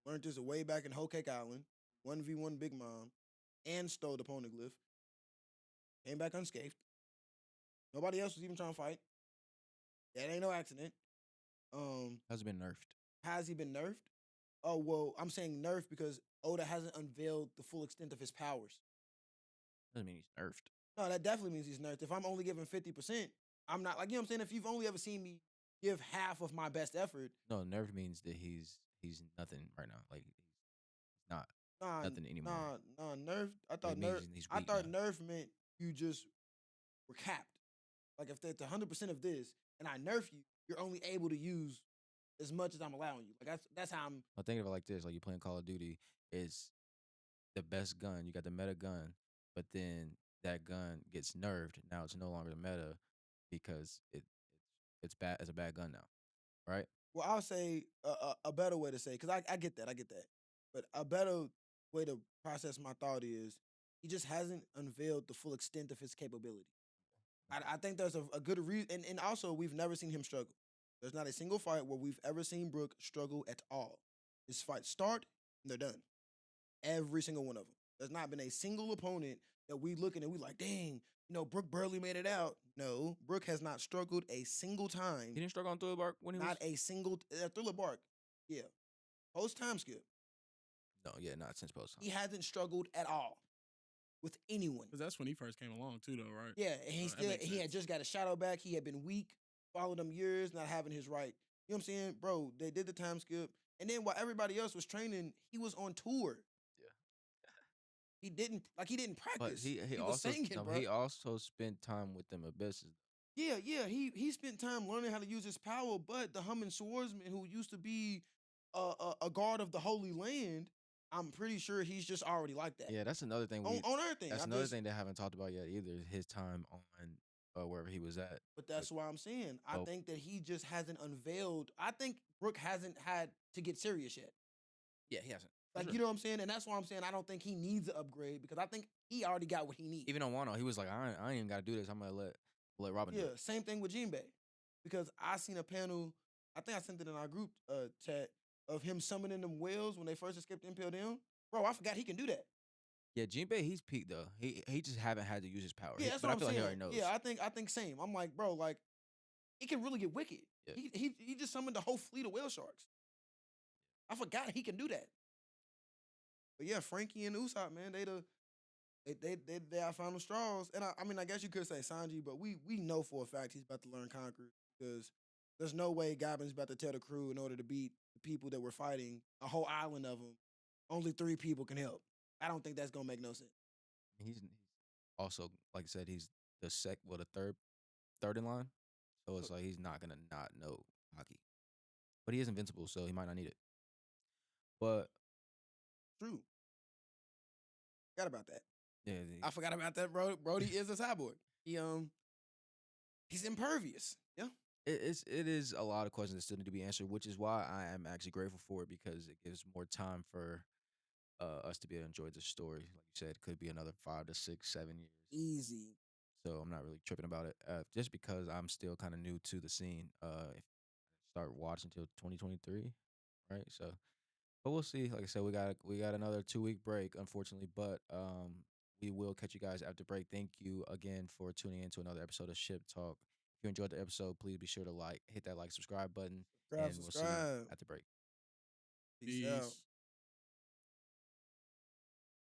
Learned this way back in Whole Cake Island, 1v1 Big Mom, and stole the poneglyph. Came back unscathed. Nobody else was even trying to fight. That ain't no accident. Has been nerfed. Has he been nerfed? Oh well, I'm saying nerfed because Oda hasn't unveiled the full extent of his powers. Doesn't mean he's nerfed. No, that definitely means he's nerfed. If I'm only giving 50%, I'm not like, you know what I'm saying? If you've only ever seen me give half of my best effort. No, nerfed means that he's nothing right now. Like he's not nothing anymore. Nerfed. I weak thought now. nerf meant you just were capped. Like if it's 100% of this and I nerf you, you're only able to use as much as I'm allowing you. Like that's how I'm. I think of it like this: like you're playing Call of Duty, it's the best gun. You got the meta gun, but then that gun gets nerfed. Now it's no longer the meta because it's bad. It's a bad gun now, right? Well, I'll say a better way to say, because I get that, but a better way to process my thought is he just hasn't unveiled the full extent of his capability. I think there's a good reason, and also we've never seen him struggle. There's not a single fight where we've ever seen Brook struggle at all. His fights start and they're done. Every single one of them. There's not been a single opponent that we looking and we like, dang, Brook barely made it out. No, Brook has not struggled a single time. He didn't struggle on Thriller Bark when he not a single Thriller Bark. Yeah, post time skip. No, yeah, not since post time. He hasn't struggled at all with anyone. Because that's when he first came along too, though, right? Yeah, and he had just got a shadow back. He had been weak, followed them years, not having his right. You know what I'm saying, bro? They did the time skip, and then while everybody else was training, he was on tour. He didn't practice. But he was also singing, bro. He also spent time with them abysses. Yeah. He spent time learning how to use his power. But the humming swordsman who used to be a guard of the Holy Land, I'm pretty sure he's just already like that. Yeah, that's another thing. On everything. That's another thing they haven't talked about yet either. His time on wherever he was at. But that's why I'm saying I think that he just hasn't unveiled. I think Brook hasn't had to get serious yet. Yeah, he hasn't. Like, you know what I'm saying? And that's why I'm saying I don't think he needs an upgrade because I think he already got what he needs. Even on Wano, he was like, I ain't even got to do this. I'm going to let Robin do it. Same thing with Jinbei. Because I seen a panel, I think I sent it in our group chat, of him summoning them whales when they first escaped Impel Down. Bro, I forgot he can do that. Yeah, Jinbei, he's peaked, though. He just haven't had to use his power. Yeah, that's but what I feel I'm saying. like he already knows. Yeah, I think same. I'm like, bro, like, he can really get wicked. Yeah. He just summoned a whole fleet of whale sharks. I forgot he can do that. But yeah, Frankie and Usopp, man, they our final straws. And I mean, I guess you could say Sanji, but we know for a fact he's about to learn Conquer because there's no way Goblin's about to tell the crew in order to beat the people that we're fighting, a whole island of them, only 3 people can help. I don't think that's gonna make no sense. He's also, like I said, he's the third in line. So it's like he's not gonna not know hockey. But he is invincible, so he might not need it. But true. Forgot about that. Yeah, I forgot about that, bro. Brody is a cyborg. He's impervious. Yeah. It is a lot of questions that still need to be answered, which is why I am actually grateful for it because it gives more time for us to be able to enjoy the story. Like you said, it could be another 5 to 6, 7 years. Easy. So I'm not really tripping about it, just because I'm still kind of new to the scene. If I start watching till 2023, right? So, but we'll see. Like I said, we got another 2-week break, unfortunately, but we will catch you guys after break. Thank you again for tuning in to another episode of Ship Talk. If you enjoyed the episode, please be sure to hit that subscribe button, and we'll see you at the break. Peace out.